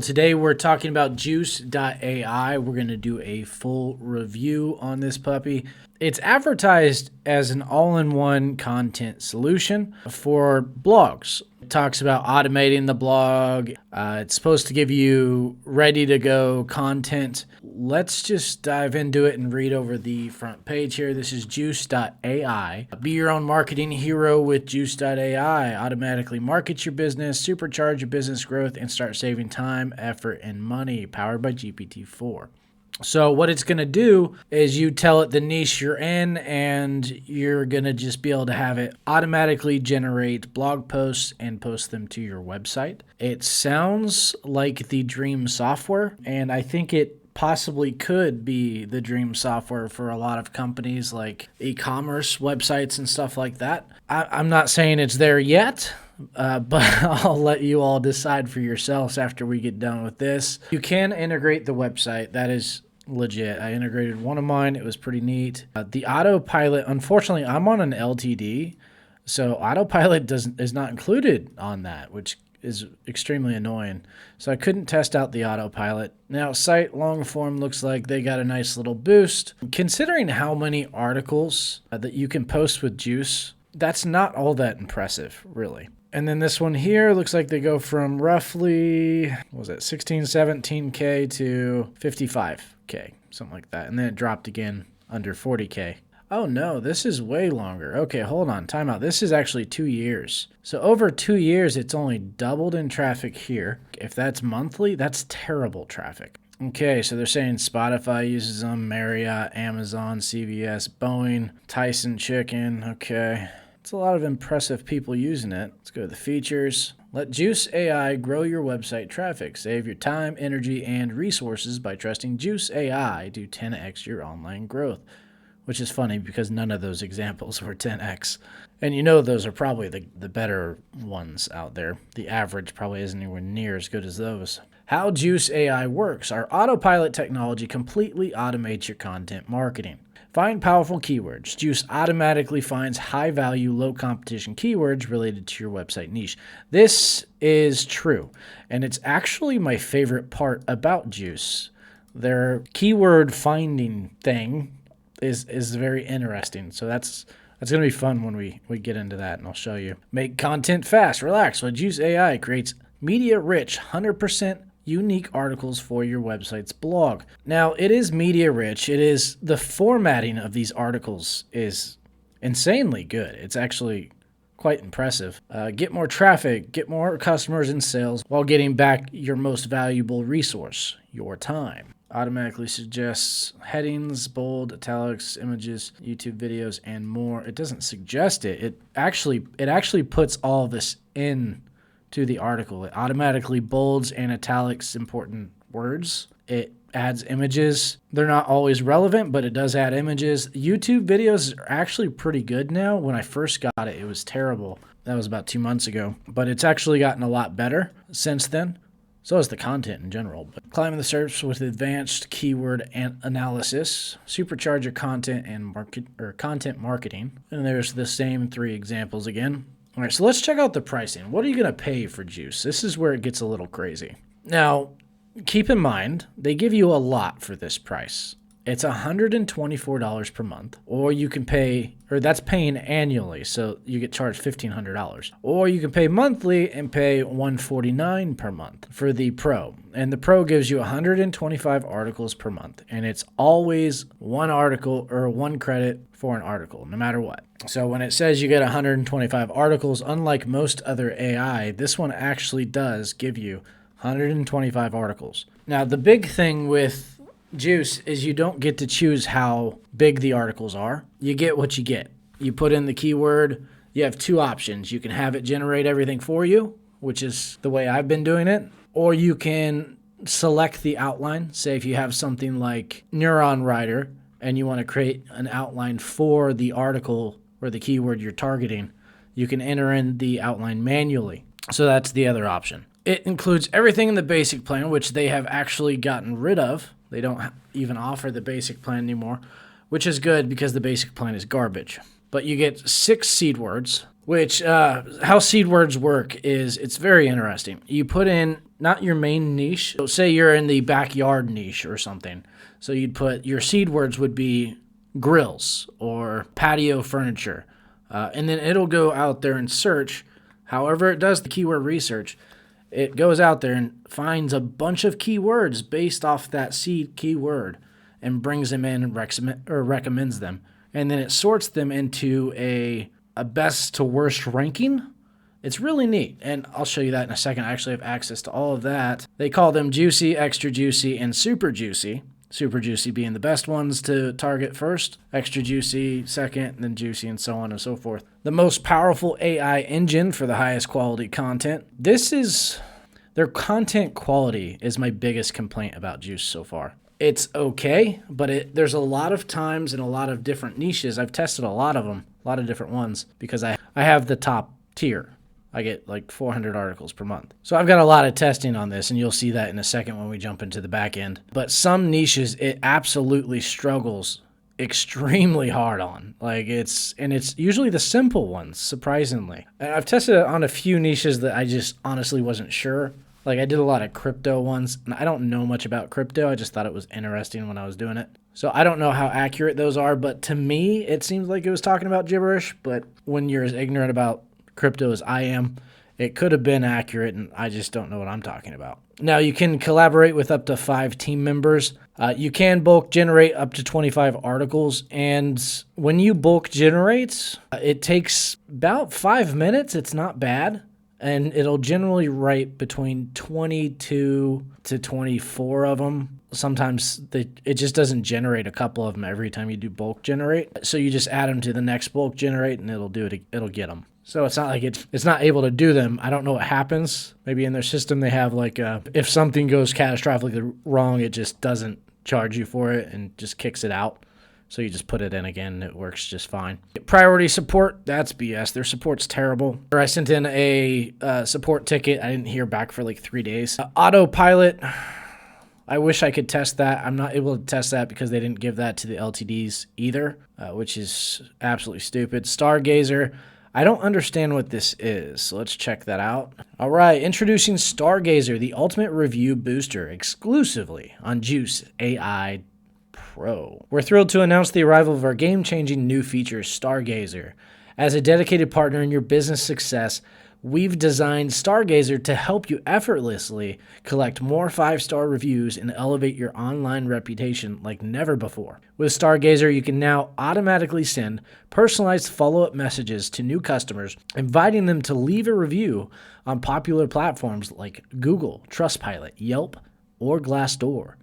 Today we're talking about Juice.AI. We're going to do a full review on this puppy. It's advertised as an all-in-one content solution for blogs. It talks about automating the blog. It's supposed to give you ready-to-go content. Let's just dive into it and read over the front page here. This is Juice.AI. Be your own marketing hero with Juice.AI. Automatically market your business, supercharge your business growth, and start saving time, effort, and money. Powered by GPT-4. So what it's going to do is you tell it the niche you're in, and you're going to just be able to have it automatically generate blog posts and post them to your website. It sounds like the dream software, and I think it possibly could be the dream software for a lot of companies like e-commerce websites and stuff like that. I'm not saying it's there yet. But I'll let you all decide for yourselves after we get done with this. You can integrate the website. That is legit. I integrated one of mine. It was pretty neat. The autopilot, unfortunately, I'm on an LTD, so autopilot is not included on that, which is extremely annoying. So I couldn't test out the autopilot. Now, site long form looks like they got a nice little boost. Considering how many articles that you can post with Juice, that's not all that impressive, really. And then this one here looks like they go from roughly, what was it, 16, 17K to 55K, something like that. And then it dropped again under 40K. Oh no, this is way longer. Okay, hold on, time out. This is actually 2 years. So over 2 years, it's only doubled in traffic here. If that's monthly, that's terrible traffic. Okay, so they're saying Spotify uses them, Marriott, Amazon, CVS, Boeing, Tyson Chicken, okay. It's a lot of impressive people using it. Let's go to the features. Let Juice.AI grow your website traffic. Save your time, energy, and resources by trusting Juice.AI to 10x your online growth. Which is funny because none of those examples were 10x. And you know those are probably the better ones out there. The average probably isn't anywhere near as good as those. How Juice.AI works. Our autopilot technology completely automates your content marketing. Find powerful keywords. Juice automatically finds high-value, low-competition keywords related to your website niche. This is true, and it's actually my favorite part about Juice. Their keyword finding thing is very interesting, so that's going to be fun when we get into that, and I'll show you. Make content fast. Relax. While Juice.AI creates media-rich, 100% unique articles for your website's blog. Now, it is media rich. It is the formatting of these articles is insanely good. It's actually quite impressive. Get more traffic, get more customers and sales while getting back your most valuable resource, your time. Automatically suggests headings, bold, italics, images, YouTube videos, and more. It doesn't suggest it. It actually puts all this in to the article. It automatically bolds and italics important words. It adds images. They're not always relevant, but it does add images. YouTube videos are actually pretty good now. When I first got it, it was terrible. That was about 2 months ago. But it's actually gotten a lot better since then. So is the content in general. But climbing the SERPs with advanced keyword analysis, supercharge your content and content marketing. And there's the same 3 examples again. All right, so let's check out the pricing. What are you going to pay for Juice? This is where it gets a little crazy. Now, keep in mind, they give you a lot for this price. It's $124 per month, or you can pay, or that's paying annually, so you get charged $1,500. Or you can pay monthly and pay $149 per month for the Pro. And the Pro gives you 125 articles per month, and it's always one article or 1 credit for an article, no matter what. So when it says you get 125 articles, unlike most other AI, this one actually does give you 125 articles. Now, the big thing with Juice is you don't get to choose how big the articles are. You get what you get. You put in the keyword. You have 2 options. You can have it generate everything for you, which is the way I've been doing it, or you can select the outline. Say if you have something like NeuronWriter and you want to create an outline for the article or the keyword you're targeting, you can enter in the outline manually. So that's the other option. It includes everything in the basic plan, which they have actually gotten rid of. They don't even offer the basic plan anymore, which is good because the basic plan is garbage. But you get 6 seed words, which how seed words work is it's very interesting. You put in not your main niche. So say you're in the backyard niche or something. So you'd put your seed words would be grills or patio furniture. And then it'll go out there and search. However it does the keyword research, it goes out there and finds a bunch of keywords based off that seed keyword and brings them in and recommends them. And then it sorts them into a best to worst ranking. It's really neat, and I'll show you that in a second. I actually have access to all of that. They call them juicy, extra juicy, and super juicy. Super juicy being the best ones to target first, extra juicy second, and then juicy, and so on and so forth. The most powerful AI engine for the highest quality content. Their content quality is my biggest complaint about Juice so far. It's okay, but there's a lot of times in a lot of different niches. I've tested a lot of them, a lot of different ones, because I have the top tier. I get like 400 articles per month. So I've got a lot of testing on this, and you'll see that in a second when we jump into the back end. But some niches, it absolutely struggles extremely hard on. It's usually the simple ones, surprisingly. And I've tested it on a few niches that I just honestly wasn't sure. I did a lot of crypto ones, and I don't know much about crypto. I just thought it was interesting when I was doing it. So I don't know how accurate those are, but to me, it seems like it was talking about gibberish. But when you're as ignorant about crypto as I am, it could have been accurate, and I just don't know what I'm talking about. Now, you can collaborate with up to 5 team members. You can bulk generate up to 25 articles, and when you bulk generate, it takes about 5 minutes. It's not bad, and it'll generally write between 22 to 24 of them. Sometimes it just doesn't generate a couple of them every time you do bulk generate. So you just add them to the next bulk generate, and it'll get them. So it's not like it's not able to do them. I don't know what happens. Maybe in their system they have if something goes catastrophically wrong, it just doesn't charge you for it and just kicks it out. So you just put it in again and it works just fine. Priority support, that's BS. Their support's terrible. I sent in a support ticket. I didn't hear back for 3 days. Autopilot, I wish I could test that. I'm not able to test that because they didn't give that to the LTDs either, which is absolutely stupid. Stargazer, I don't understand what this is, so let's check that out. All right, introducing Stargazer, the ultimate review booster, exclusively on Juice.AI Pro. We're thrilled to announce the arrival of our game-changing new feature, Stargazer. As a dedicated partner in your business success, we've designed Stargazer to help you effortlessly collect more 5-star reviews and elevate your online reputation like never before. With Stargazer, you can now automatically send personalized follow-up messages to new customers, inviting them to leave a review on popular platforms like Google, Trustpilot, Yelp, or Glassdoor.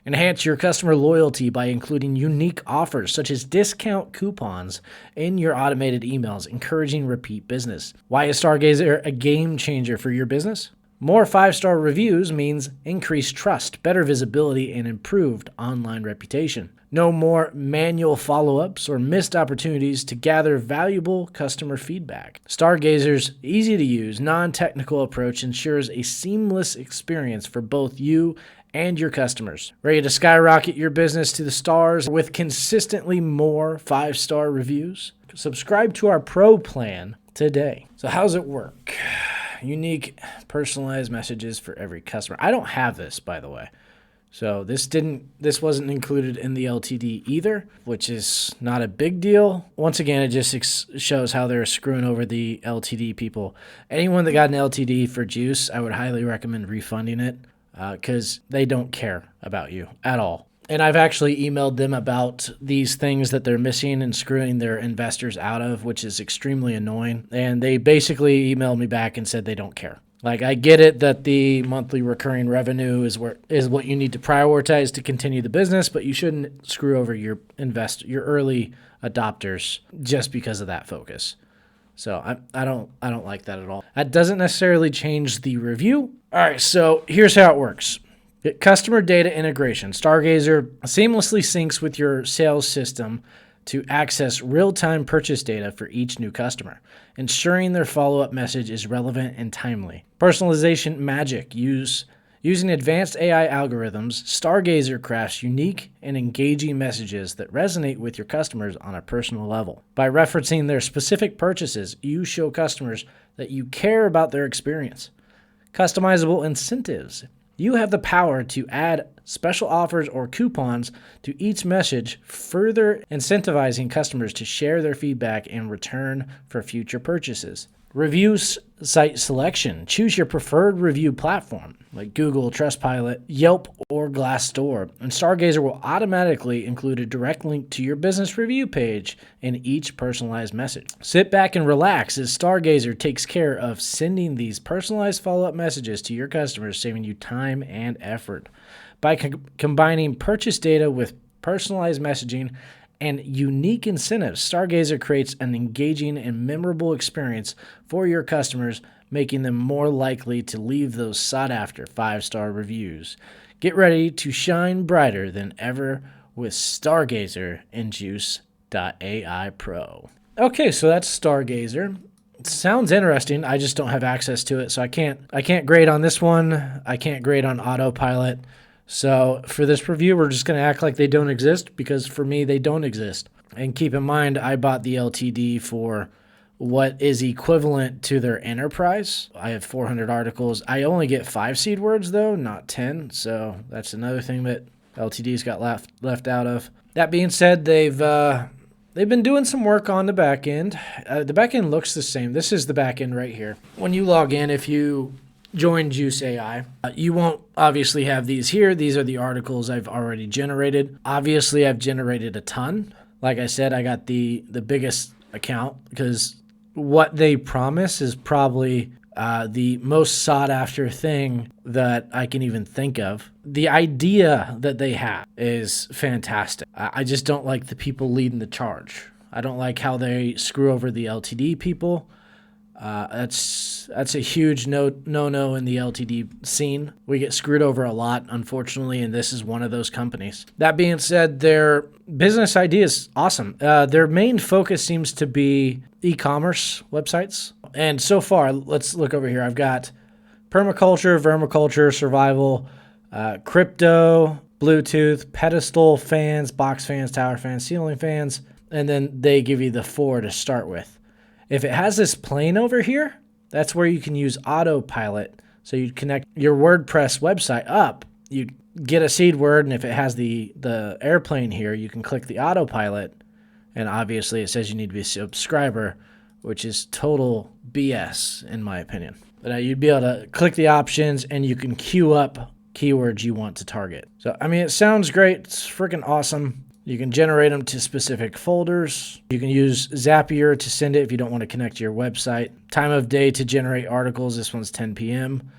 Enhance your customer loyalty by including unique offers such as discount coupons in your automated emails, encouraging repeat business. Why is Stargazer a game changer for your business? More 5-star reviews means increased trust, better visibility, and improved online reputation. No more manual follow-ups or missed opportunities to gather valuable customer feedback. Stargazer's easy-to-use, non-technical approach ensures a seamless experience for both you and your customers. Ready to skyrocket your business to the stars with consistently more 5-star reviews? Subscribe to our Pro plan today. So how does it work? Unique personalized messages for every customer. I don't have this, by the way. So this wasn't included in the LTD either, which is not a big deal. Once again, it just shows how they're screwing over the LTD people. Anyone that got an LTD for Juice, I would highly recommend refunding it. Because they don't care about you at all. And I've actually emailed them about these things that they're missing and screwing their investors out of, which is extremely annoying. And they basically emailed me back and said they don't care. I get it that the monthly recurring revenue is what you need to prioritize to continue the business, but you shouldn't screw over your early adopters just because of that focus. So I don't like that at all. That doesn't necessarily change the review. All right, so here's how it works. Customer data integration. Stargazer seamlessly syncs with your sales system to access real-time purchase data for each new customer, ensuring their follow-up message is relevant and timely. Personalization magic. Using advanced AI algorithms, Stargazer crafts unique and engaging messages that resonate with your customers on a personal level. By referencing their specific purchases, you show customers that you care about their experience. Customizable incentives. You have the power to add special offers or coupons to each message, further incentivizing customers to share their feedback in return for future purchases. Review site selection. Choose your preferred review platform like Google, Trustpilot, Yelp, or Glassdoor. And Stargazer will automatically include a direct link to your business review page in each personalized message. Sit back and relax as Stargazer takes care of sending these personalized follow-up messages to your customers, saving you time and effort. By combining purchase data with personalized messaging and unique incentives, Stargazer creates an engaging and memorable experience for your customers, making them more likely to leave those sought-after 5-star reviews. Get ready to shine brighter than ever with Stargazer and Juice.AI Pro. Okay, so that's Stargazer. It sounds interesting. I just don't have access to it, so I can't grade on this one. I can't grade on autopilot. So for this review, we're just going to act like they don't exist because for me, they don't exist. And keep in mind, I bought the LTD for what is equivalent to their enterprise. I have 400 articles. I only get 5 seed words though, not 10. So that's another thing that LTD's got left out of. That being said, they've been doing some work on the back end. The back end looks the same. This is the back end right here. When you log in, if you join Juice.AI, you won't obviously have these here. These are the articles I've already generated. Obviously, I've generated a ton. Like I said, I got the biggest account because what they promise is probably the most sought after thing that I can even think of. The idea that they have is fantastic. I just don't like the people leading the charge. I don't like how they screw over the LTD people. That's a huge no in the LTD scene. We get screwed over a lot, unfortunately, and this is one of those companies. That being said, their business idea is awesome. Their main focus seems to be e-commerce websites. And so far, let's look over here. I've got permaculture, vermiculture, survival, crypto, Bluetooth, pedestal fans, box fans, tower fans, ceiling fans, and then they give you the 4 to start with. If it has this plane over here, that's where you can use autopilot. So you'd connect your WordPress website up, you'd get a seed word, and if it has the airplane here, you can click the autopilot, and obviously it says you need to be a subscriber, which is total BS in my opinion. But you'd be able to click the options, and you can queue up keywords you want to target. So, I mean, it sounds great. It's freaking awesome. You can generate them to specific folders. You can use Zapier to send it if you don't want to connect to your website. Time of day to generate articles. This one's 10 p.m.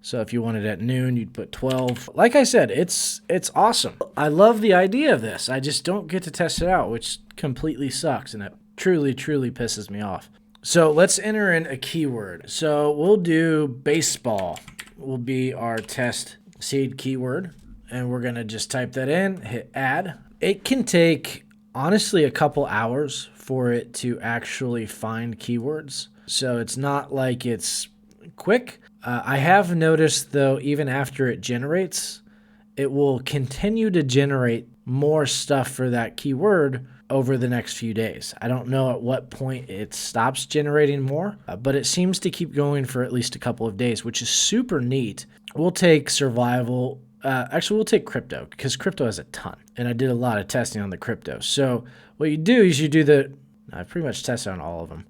So if you want it at noon, you'd put 12. Like I said, it's awesome. I love the idea of this. I just don't get to test it out, which completely sucks, and it truly, truly pisses me off. So let's enter in a keyword. So we'll do baseball will be our test seed keyword, and we're going to just type that in, hit add. It can take, honestly, a couple hours for it to actually find keywords. So it's not like it's quick. I have noticed, though, even after it generates, it will continue to generate more stuff for that keyword over the next few days. I don't know at what point it stops generating more, but it seems to keep going for at least a couple of days, which is super neat. We'll take survival. Actually, we'll take crypto because crypto has a ton, and I did a lot of testing on the crypto. So what you do is I've pretty much tested on all of them.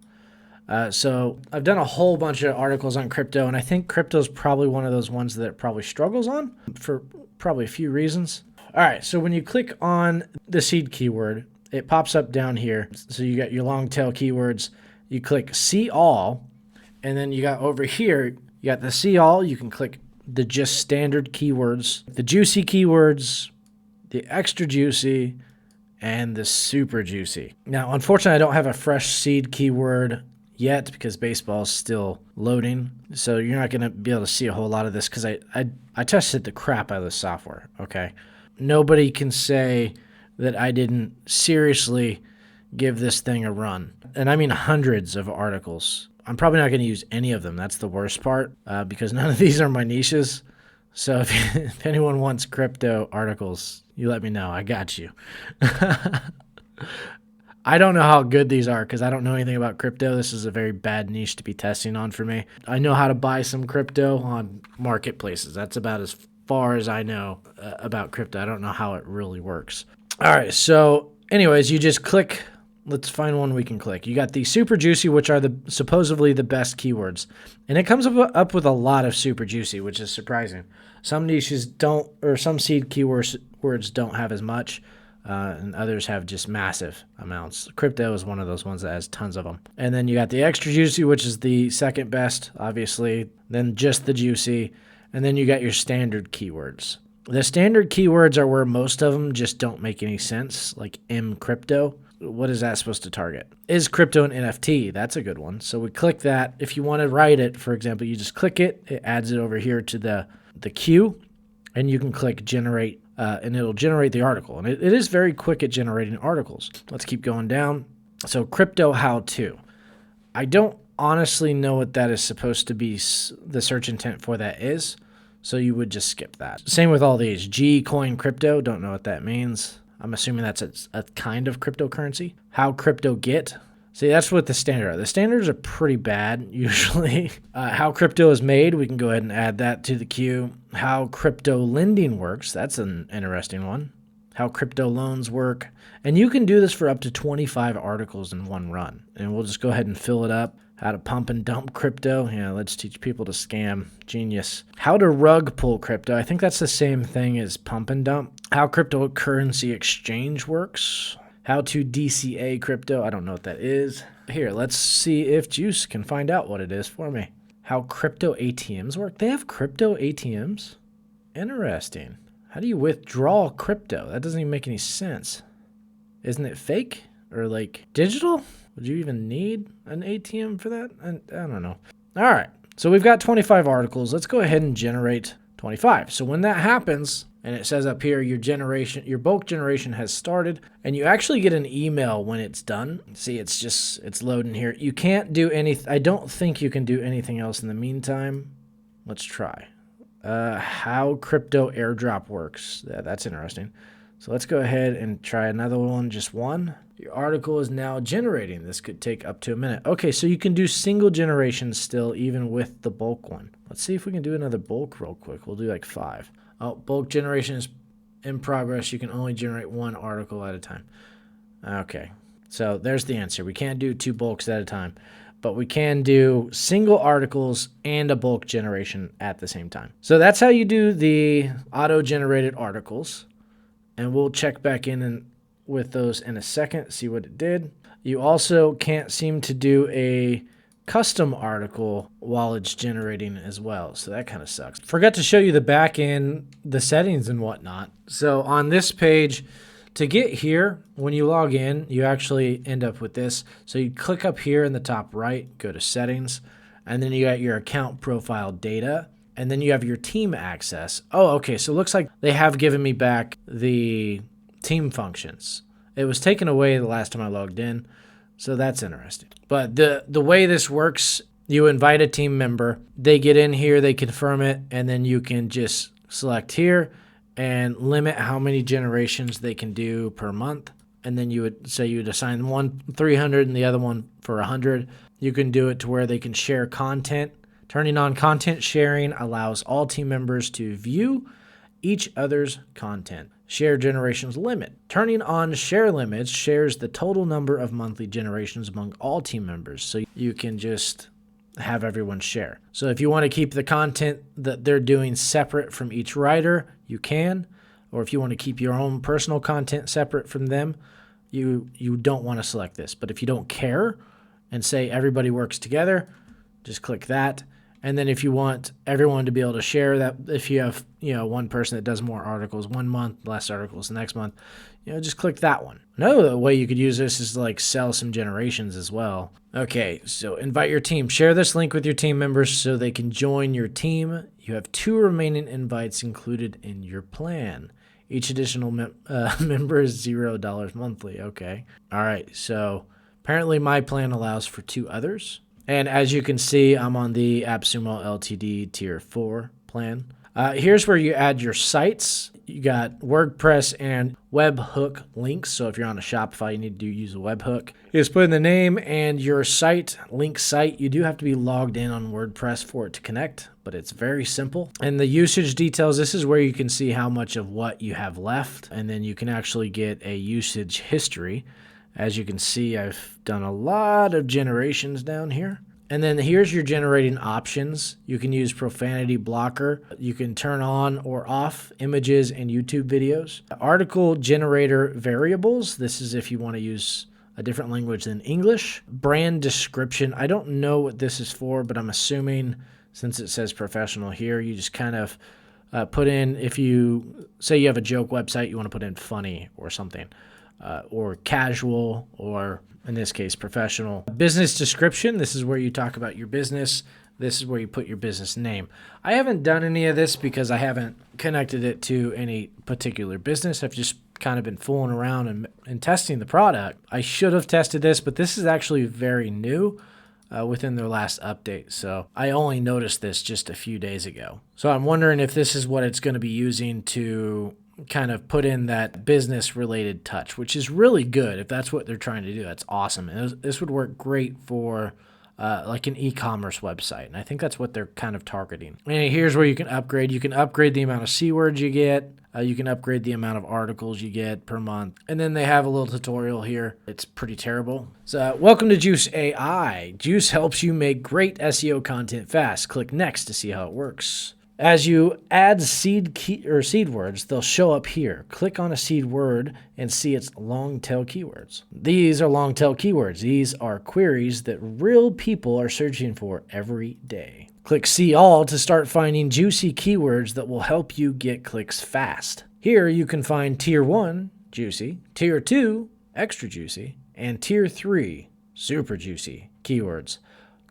So I've done a whole bunch of articles on crypto, and I think crypto is probably one of those ones that it probably struggles on for probably a few reasons. All right, so when you click on the seed keyword, it pops up down here. So you got your long tail keywords. You click see all, and then you got over here, you got the see all. You can click the just standard keywords, the juicy keywords, the extra juicy, and the super juicy. Now, unfortunately, I don't have a fresh seed keyword yet because baseball is still loading. So you're not going to be able to see a whole lot of this because I tested the crap out of the software, okay? Nobody can say that I didn't seriously give this thing a run. And I mean hundreds of articles. I'm probably not going to use any of them. That's the worst part because none of these are my niches. So if anyone wants crypto articles, you let me know. I got you. I don't know how good these are because I don't know anything about crypto. This is a very bad niche to be testing on for me. I know how to buy some crypto on marketplaces. That's about as far as I know about crypto. I don't know how it really works. All right, so anyways, you just click. Let's find one we can click. You got the super juicy, which are the supposedly the best keywords. And it comes up with a lot of super juicy, which is surprising. Some niches don't, or some seed keywords don't have as much, and others have just massive amounts. Crypto is one of those ones that has tons of them. And then you got the extra juicy, which is the second best, obviously. Then just the juicy. And then you got your standard keywords. The standard keywords are where most of them just don't make any sense, like M crypto. What is that supposed to target? Is crypto an NFT? That's a good one. So we click that. If you want to write it, for example, you just click it. It adds it over here to the queue, and you can click generate, and it'll generate the article. And it is very quick at generating articles. Let's keep going down. So crypto how-to. I don't honestly know what that is supposed to be, the search intent for that is. So you would just skip that. Same with all these. G coin crypto. Don't know what that means. I'm assuming that's a kind of cryptocurrency. How crypto get. See, that's what the standard are. The standards are pretty bad, usually. How crypto is made. We can go ahead and add that to the queue. How crypto lending works. That's an interesting one. How crypto loans work. And you can do this for up to 25 articles in one run. And we'll just go ahead and fill it up. How to pump and dump crypto. Yeah, let's teach people to scam. Genius. How to rug pull crypto. I think that's the same thing as pump and dump. How cryptocurrency exchange works. How to DCA crypto. I don't know what that is. Here, let's see if Juice can find out what it is for me. How crypto ATMs work. They have crypto ATMs? Interesting. How do you withdraw crypto? That doesn't even make any sense. Isn't it fake or like digital? Would you even need an ATM for that? I don't know. All right. So we've got 25 articles. Let's go ahead and generate 25. So when that happens, and it says up here, your bulk generation has started, and you actually get an email when it's done. See, it's loading here. You can't do anything. I don't think you can do anything else in the meantime. Let's try. How crypto airdrop works. Yeah, that's interesting. So let's go ahead and try another one, just one. Your article is now generating. This could take up to a minute. Okay, so you can do single generations still, even with the bulk one. Let's see if we can do another bulk real quick. We'll do like 5. Oh, bulk generation is in progress. You can only generate one article at a time. Okay, so there's the answer. We can't do 2 bulks at a time, but we can do single articles and a bulk generation at the same time. So that's how you do the auto-generated articles. And we'll check back in with those in a second, see what it did. You also can't seem to do a custom article while it's generating as well. So that kind of sucks. Forgot to show you the back end, the settings and whatnot. So on this page, to get here, when you log in, you actually end up with this. So you click up here in the top right, go to settings, and then you got your account profile data. And then you have your team access. Oh, okay. So it looks like they have given me back the team functions. It was taken away the last time I logged in. So that's interesting. But the way this works, you invite a team member. They get in here, they confirm it, and then you can just select here and limit how many generations they can do per month. And then you would say you would assign one 300 and the other one for 100. You can do it to where they can share content. Turning on content sharing allows all team members to view each other's content. Share generations limit. Turning on share limits shares the total number of monthly generations among all team members. So you can just have everyone share. So if you want to keep the content that they're doing separate from each writer, you can. Or if you want to keep your own personal content separate from them, you don't want to select this. But if you don't care and say everybody works together, just click that. And then if you want everyone to be able to share that, if you have, one person that does more articles one month, less articles the next month, just click that one. Another way you could use this is to like sell some generations as well. Okay, so invite your team. Share this link with your team members so they can join your team. You have 2 remaining invites included in your plan. Each additional member is $0 monthly. Okay. All right, so apparently my plan allows for 2 others. And as you can see, I'm on the AppSumo Ltd Tier 4 plan. Here's where you add your sites. You got WordPress and webhook links. So if you're on a Shopify, you need to use a webhook. You just put in the name and your site, link site. You do have to be logged in on WordPress for it to connect, but it's very simple. And the usage details, this is where you can see how much of what you have left. And then you can actually get a usage history. As you can see, I've done a lot of generations down here. And then here's your generating options. You can use profanity blocker. You can turn on or off images and YouTube videos. Article generator variables. This is if you want to use a different language than English. Brand description. I don't know what this is for, but I'm assuming since it says professional here, you just kind of put in, if you say you have a joke website, you want to put in funny or something, or casual, or in this case, professional. Business description, this is where you talk about your business. This is where you put your business name. I haven't done any of this because I haven't connected it to any particular business. I've just kind of been fooling around and testing the product. I should have tested this, but this is actually very new within their last update. So I only noticed this just a few days ago. So I'm wondering if this is what it's going to be using to kind of put in that business related touch, which is really good. If that's what they're trying to do, that's awesome. And this would work great for like an e-commerce website. And I think that's what they're kind of targeting. And here's where you can upgrade. You can upgrade the amount of C words you get. You can upgrade the amount of articles you get per month. And then they have a little tutorial here. It's pretty terrible. So welcome to Juice.AI. Juice helps you make great SEO content fast. Click next to see how it works. As you add seed words, they'll show up here. Click on a seed word and see its long tail keywords. These are long tail keywords. These are queries that real people are searching for every day. Click see all to start finding juicy keywords that will help you get clicks fast. Here you can find tier 1, juicy, tier 2, extra juicy, and tier 3, super juicy keywords.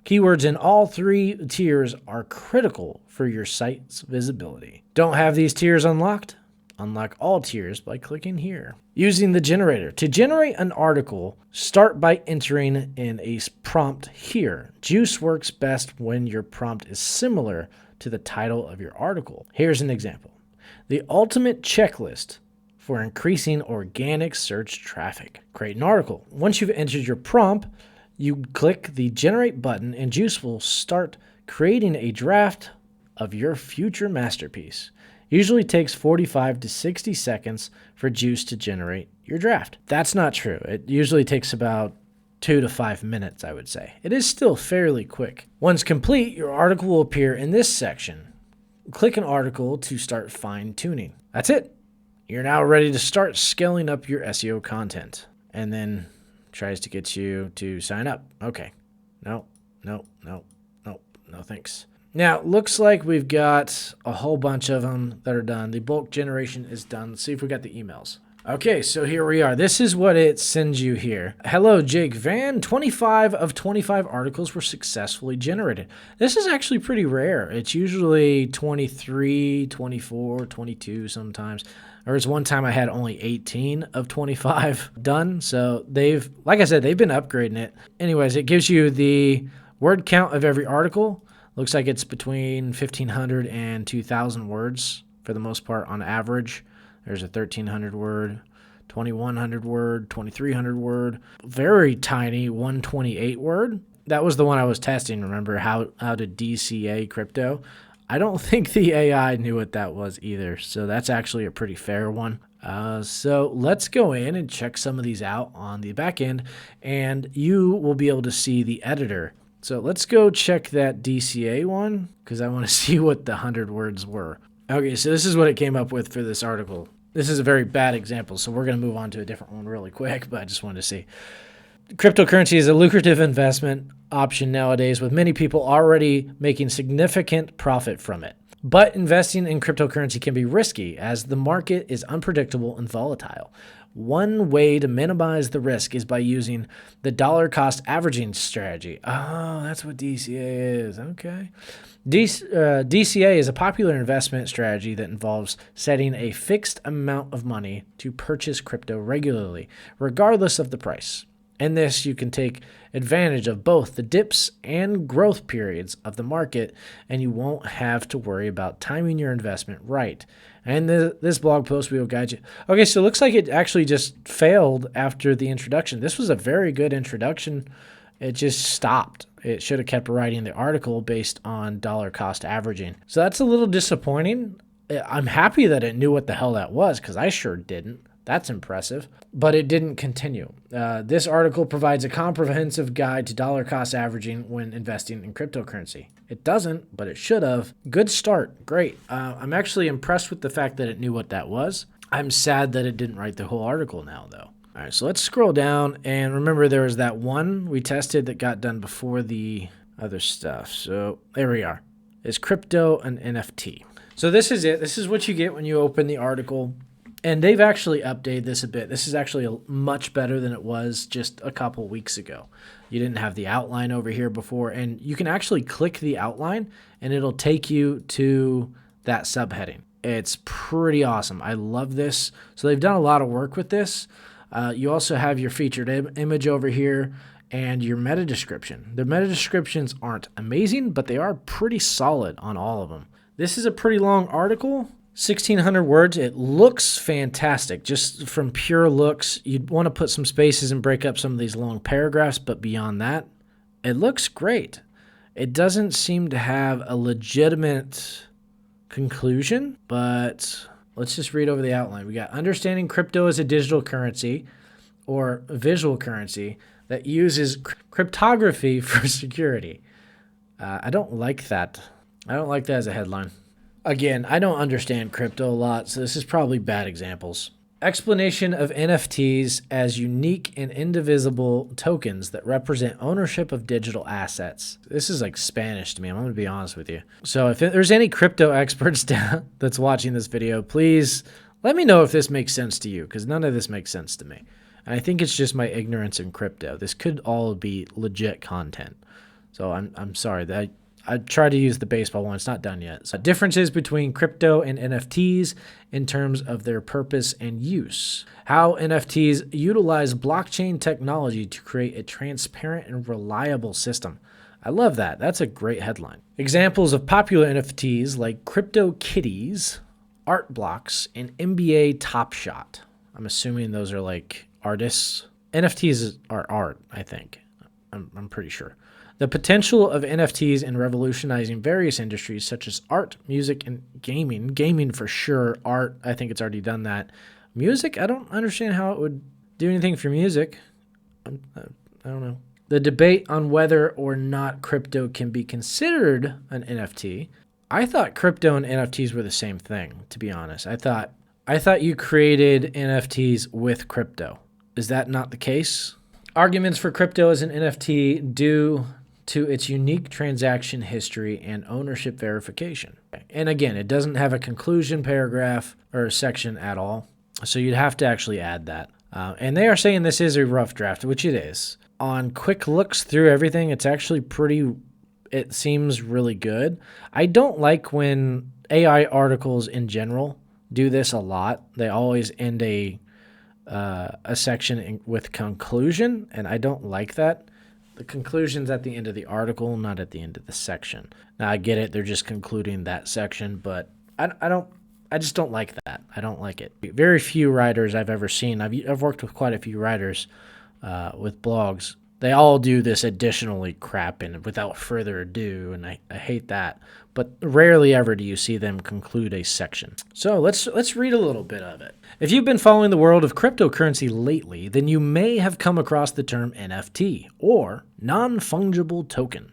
Keywords in all 3 tiers are critical for your site's visibility. Don't have these tiers unlocked? Unlock all tiers by clicking here. Using the generator. To generate an article, start by entering in a prompt here. Juice works best when your prompt is similar to the title of your article. Here's an example. The ultimate checklist for increasing organic search traffic. Create an article. Once you've entered your prompt, you click the generate button and Juice will start creating a draft of your future masterpiece. Usually takes 45 to 60 seconds for Juice to generate your draft. That's not true. It usually takes about 2 to 5 minutes, I would say. It is still fairly quick. Once complete, your article will appear in this section. Click an article to start fine-tuning. That's it. You're now ready to start scaling up your SEO content. And then tries to get you to sign up. Okay. No thanks. Now, looks like we've got a whole bunch of them that are done. The bulk generation is done. Let's see if we got the emails. Okay, so here we are. This is what it sends you here. Hello, Jake Van. 25 of 25 articles were successfully generated. This is actually pretty rare. It's usually 23, 24, 22 sometimes. There was one time I had only 18 of 25 done. So they've, like I said, they've been upgrading it. Anyways, it gives you the word count of every article. Looks like it's between 1,500 and 2,000 words for the most part on average. There's a 1,300 word, 2,100 word, 2,300 word, very tiny 128 word. That was the one I was testing. Remember how to DCA crypto? I don't think the AI knew what that was either. So that's actually a pretty fair one. So let's go in and check some of these out on the back end, and you will be able to see the editor. So let's go check that DCA one because I want to see what the 100 words were. Okay, so this is what it came up with for this article. This is a very bad example, so we're going to move on to a different one really quick, but I just wanted to see. Cryptocurrency is a lucrative investment option nowadays, with many people already making significant profit from it. But investing in cryptocurrency can be risky as the market is unpredictable and volatile. One way to minimize the risk is by using the dollar cost averaging strategy. Oh, that's what DCA is. Okay. DCA is a popular investment strategy that involves setting a fixed amount of money to purchase crypto regularly, regardless of the price. In this, you can take advantage of both the dips and growth periods of the market, and you won't have to worry about timing your investment right. And this blog post, we will guide you. Okay, so it looks like it actually just failed after the introduction. This was a very good introduction. It just stopped. It should have kept writing the article based on dollar cost averaging. So that's a little disappointing. I'm happy that it knew what the hell that was, because I sure didn't. That's impressive. But it didn't continue. This article provides a comprehensive guide to dollar cost averaging when investing in cryptocurrency. It doesn't, but it should have. Good start. Great. I'm actually impressed with the fact that it knew what that was. I'm sad that it didn't write the whole article now, though. All right, so let's scroll down. And remember, there was that one we tested that got done before the other stuff. So there we are. Is crypto an NFT? So this is it. This is what you get when you open the article. And they've actually updated this a bit. This is actually much better than it was just a couple weeks ago. You didn't have the outline over here before, and you can actually click the outline, and it'll take you to that subheading. It's pretty awesome. I love this. So they've done a lot of work with this. You also have your featured image over here and your meta description. The meta descriptions aren't amazing, but they are pretty solid on all of them. This is a pretty long article. 1,600 words. It looks fantastic. Just from pure looks, you'd want to put some spaces and break up some of these long paragraphs, but beyond that, it looks great. It doesn't seem to have a legitimate conclusion, but let's just read over the outline. We got understanding crypto as a digital currency or visual currency that uses cryptography for security. I don't like that. I don't like that as a headline. Again, I don't understand crypto a lot, so this is probably bad examples. Explanation of NFTs as unique and indivisible tokens that represent ownership of digital assets. This is like Spanish to me. I'm going to be honest with you. So if there's any crypto experts that's watching this video, please let me know if this makes sense to you, because none of this makes sense to me. And I think it's just my ignorance in crypto. This could all be legit content. So I'm sorry that I tried to use the baseball one. It's not done yet. So differences between crypto and NFTs in terms of their purpose and use. How NFTs utilize blockchain technology to create a transparent and reliable system. I love that. That's a great headline. Examples of popular NFTs like Crypto Kitties, Art Blocks, and NBA Top Shot. I'm assuming those are like artists. NFTs are art, I think. I'm pretty sure. The potential of NFTs in revolutionizing various industries such as art, music, and gaming. Gaming for sure. Art, I think it's already done that. Music, I don't understand how it would do anything for music. I don't know. The debate on whether or not crypto can be considered an NFT. I thought crypto and NFTs were the same thing, to be honest. I thought you created NFTs with crypto. Is that not the case? Arguments for crypto as an NFT due to its unique transaction history and ownership verification. And again, it doesn't have a conclusion paragraph or a section at all, so you'd have to actually add that. And they are saying this is a rough draft, which it is. On quick looks through everything, it's actually it seems really good. I don't like when AI articles in general do this a lot. They always end a section with conclusion, and I don't like that. The conclusion's at the end of the article, not at the end of the section. Now I get it; they're just concluding that section, but I just don't like that. I don't like it. Very few writers I've ever seen. I've worked with quite a few writers with blogs. They all do this additionally crap and without further ado, and I hate that. But rarely ever do you see them conclude a section. So let's read a little bit of it. If you've been following the world of cryptocurrency lately, then you may have come across the term NFT, or non-fungible token.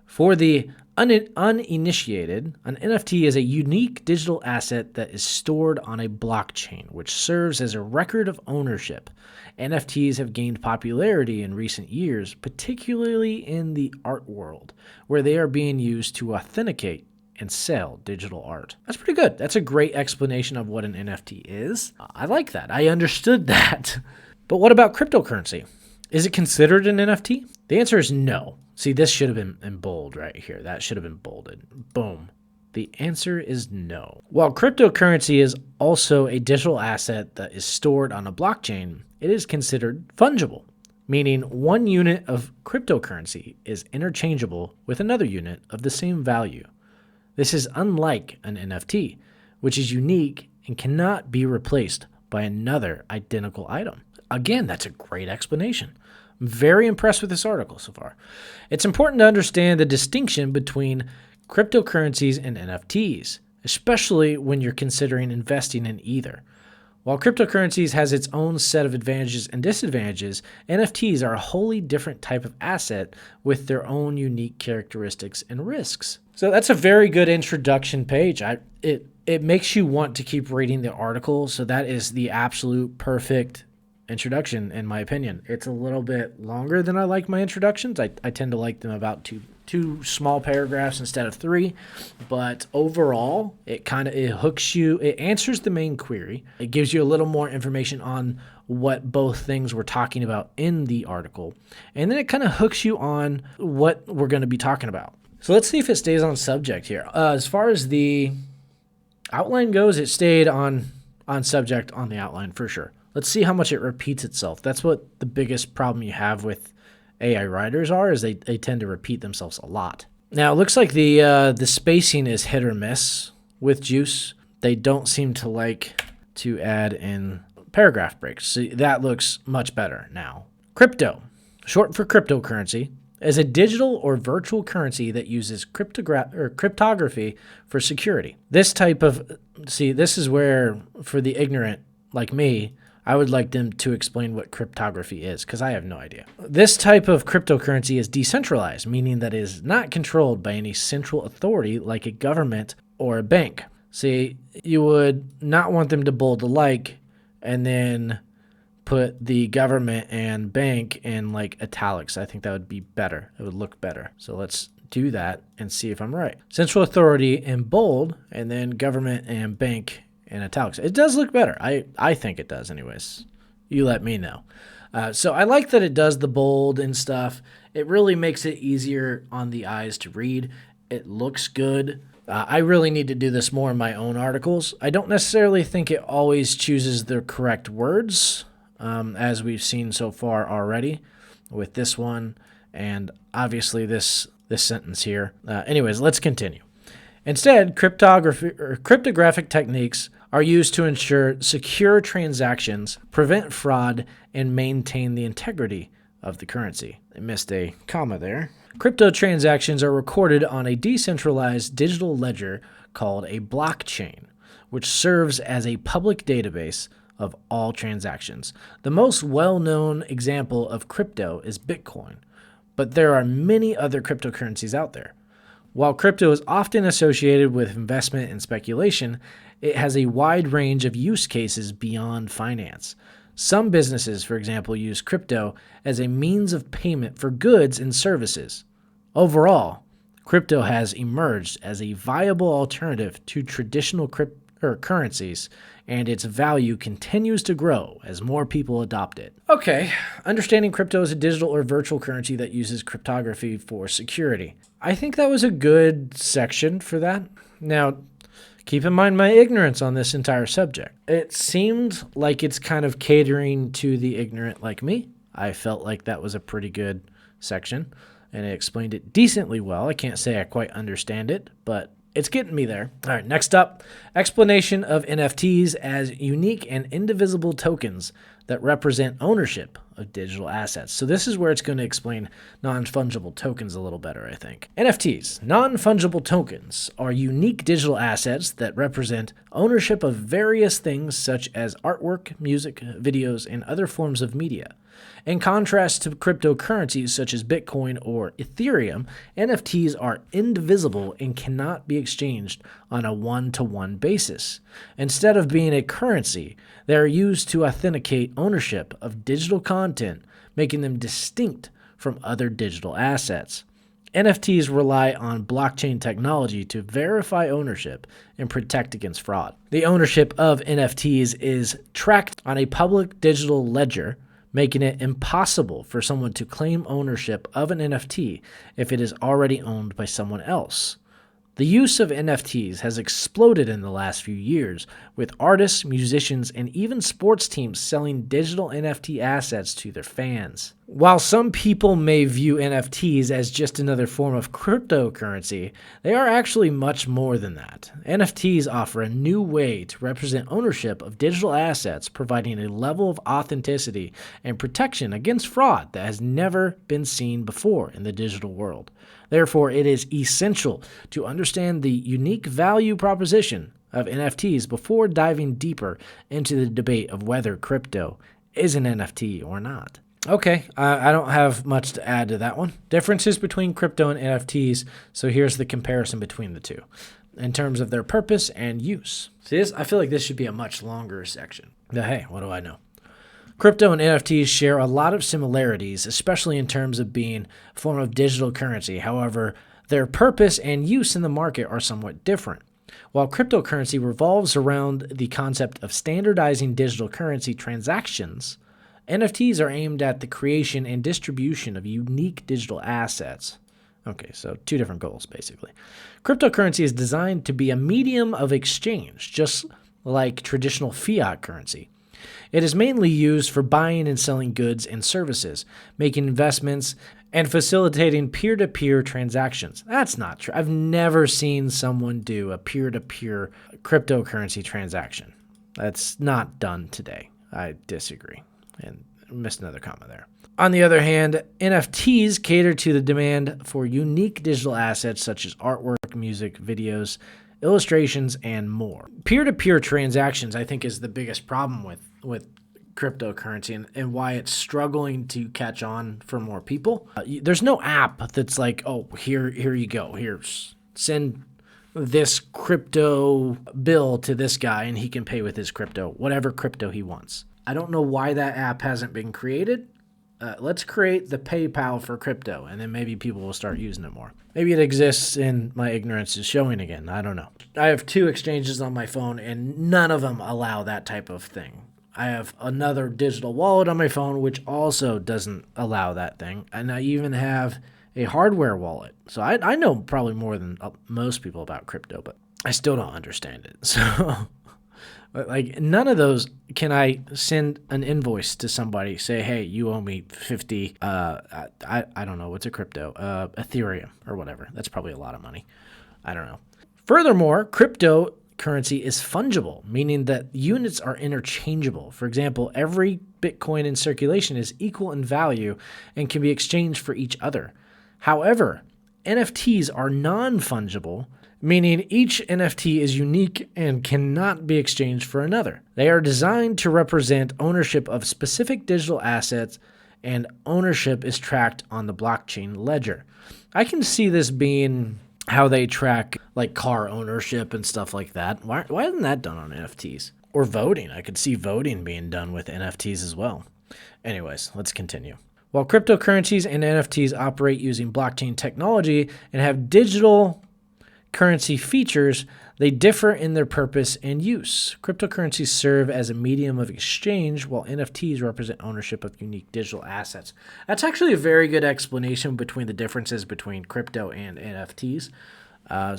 For the uninitiated, an NFT is a unique digital asset that is stored on a blockchain, which serves as a record of ownership. NFTs have gained popularity in recent years, particularly in the art world, where they are being used to authenticate and sell digital art. That's pretty good. That's a great explanation of what an NFT is. I like that. I understood that. But what about cryptocurrency? Is it considered an NFT? The answer is no. See, this should have been in bold right here. That should have been bolded. Boom. The answer is no. While cryptocurrency is also a digital asset that is stored on a blockchain, it is considered fungible, meaning one unit of cryptocurrency is interchangeable with another unit of the same value. This is unlike an NFT, which is unique and cannot be replaced by another identical item. Again, that's a great explanation. I'm very impressed with this article so far. It's important to understand the distinction between cryptocurrencies and NFTs, especially when you're considering investing in either. While cryptocurrencies has its own set of advantages and disadvantages, NFTs are a wholly different type of asset with their own unique characteristics and risks. So that's a very good introduction page. It makes you want to keep reading the article, so that is the absolute perfect introduction, in my opinion. It's a little bit longer than I like my introductions. I tend to like them about two small paragraphs instead of 3, but overall it hooks you. It answers the main query. It gives you a little more information on what both things we're talking about in the article, and then it kind of hooks you on what we're going to be talking about. So let's see if it stays on subject here. As far as the outline goes, it stayed on subject on the outline for sure. Let's see how much it repeats itself. That's what the biggest problem you have with AI writers is they tend to repeat themselves a lot. Now, it looks like the spacing is hit or miss with Juice. They don't seem to like to add in paragraph breaks. So that looks much better now. Crypto, short for cryptocurrency, is a digital or virtual currency that uses cryptography for security. This is where, for the ignorant like me, I would like them to explain what cryptography is, because I have no idea. This type of cryptocurrency is decentralized, meaning that it is not controlled by any central authority like a government or a bank. See, you would not want them to bold alike and then put the government and bank in like italics. I think that would be better. It would look better. So let's do that and see if I'm right. Central authority in bold, and then government and bank in italics. It does look better. I think it does anyways. You let me know. So I like that it does the bold and stuff. It really makes it easier on the eyes to read. It looks good. I really need to do this more in my own articles. I don't necessarily think it always chooses the correct words, as we've seen so far already with this one, and obviously this sentence here. Anyways, let's continue. Instead, cryptographic techniques are used to ensure secure transactions, prevent fraud, and maintain the integrity of the currency. I missed a comma there. Crypto transactions are recorded on a decentralized digital ledger called a blockchain, which serves as a public database of all transactions. The most well-known example of crypto is Bitcoin, but there are many other cryptocurrencies out there. While crypto is often associated with investment and speculation, it has a wide range of use cases beyond finance. Some businesses, for example, use crypto as a means of payment for goods and services. Overall, crypto has emerged as a viable alternative to traditional currencies, and its value continues to grow as more people adopt it. Okay, understanding crypto as a digital or virtual currency that uses cryptography for security. I think that was a good section for that. Now, keep in mind my ignorance on this entire subject. It seemed like it's kind of catering to the ignorant like me. I felt like that was a pretty good section, and it explained it decently well. I can't say I quite understand it, but it's getting me there. All right, next up, explanation of NFTs as unique and indivisible tokens that represent ownership of digital assets. So this is where it's going to explain non-fungible tokens a little better, I think. NFTs, non-fungible tokens, are unique digital assets that represent ownership of various things such as artwork, music, videos, and other forms of media. In contrast to cryptocurrencies such as Bitcoin or Ethereum, NFTs are indivisible and cannot be exchanged on a one-to-one basis. Instead of being a currency, they are used to authenticate ownership of digital content, making them distinct from other digital assets. NFTs rely on blockchain technology to verify ownership and protect against fraud. The ownership of NFTs is tracked on a public digital ledger, making it impossible for someone to claim ownership of an NFT if it is already owned by someone else. The use of NFTs has exploded in the last few years, with artists, musicians, and even sports teams selling digital NFT assets to their fans. While some people may view NFTs as just another form of cryptocurrency, they are actually much more than that. NFTs offer a new way to represent ownership of digital assets, providing a level of authenticity and protection against fraud that has never been seen before in the digital world. Therefore, it is essential to understand the unique value proposition of NFTs before diving deeper into the debate of whether crypto is an NFT or not. Okay, I don't have much to add to that one. Differences between crypto and NFTs, so here's the comparison between the two in terms of their purpose and use. See, I feel like this should be a much longer section. But hey, what do I know? Crypto and NFTs share a lot of similarities, especially in terms of being a form of digital currency. However, their purpose and use in the market are somewhat different. While cryptocurrency revolves around the concept of standardizing digital currency transactions, NFTs are aimed at the creation and distribution of unique digital assets. Okay, so two different goals, basically. Cryptocurrency is designed to be a medium of exchange, just like traditional fiat currency. It is mainly used for buying and selling goods and services, making investments, and facilitating peer-to-peer transactions. That's not true. I've never seen someone do a peer-to-peer cryptocurrency transaction. That's not done today. I disagree. And missed another comma there. On the other hand, NFTs cater to the demand for unique digital assets such as artwork, music, videos, illustrations, and more. Peer-to-peer transactions, I think, is the biggest problem with cryptocurrency and why it's struggling to catch on for more people. There's no app that's like, oh, here you go. Here's send this crypto bill to this guy and he can pay with his crypto, whatever crypto he wants. I don't know why that app hasn't been created. Let's create the PayPal for crypto, and then maybe people will start using it more. Maybe it exists and my ignorance is showing again. I don't know. I have 2 exchanges on my phone, and none of them allow that type of thing. I have another digital wallet on my phone, which also doesn't allow that thing. And I even have a hardware wallet. So I know probably more than most people about crypto, but I still don't understand it. So... like none of those can I send an invoice to somebody, say, hey, you owe me 50, I don't know, what's a crypto, Ethereum or whatever. That's probably a lot of money. I don't know. Furthermore, cryptocurrency is fungible, meaning that units are interchangeable. For example, every Bitcoin in circulation is equal in value and can be exchanged for each other. However, NFTs are non-fungible, meaning each NFT is unique and cannot be exchanged for another. They are designed to represent ownership of specific digital assets, and ownership is tracked on the blockchain ledger. I can see this being how they track like car ownership and stuff like that. Why isn't that done on NFTs? Or voting. I could see voting being done with NFTs as well. Anyways, let's continue. While cryptocurrencies and NFTs operate using blockchain technology and have digital currency features, they differ in their purpose and use. Cryptocurrencies serve as a medium of exchange, while NFTs represent ownership of unique digital assets. That's actually a very good explanation between the differences between crypto and NFTs.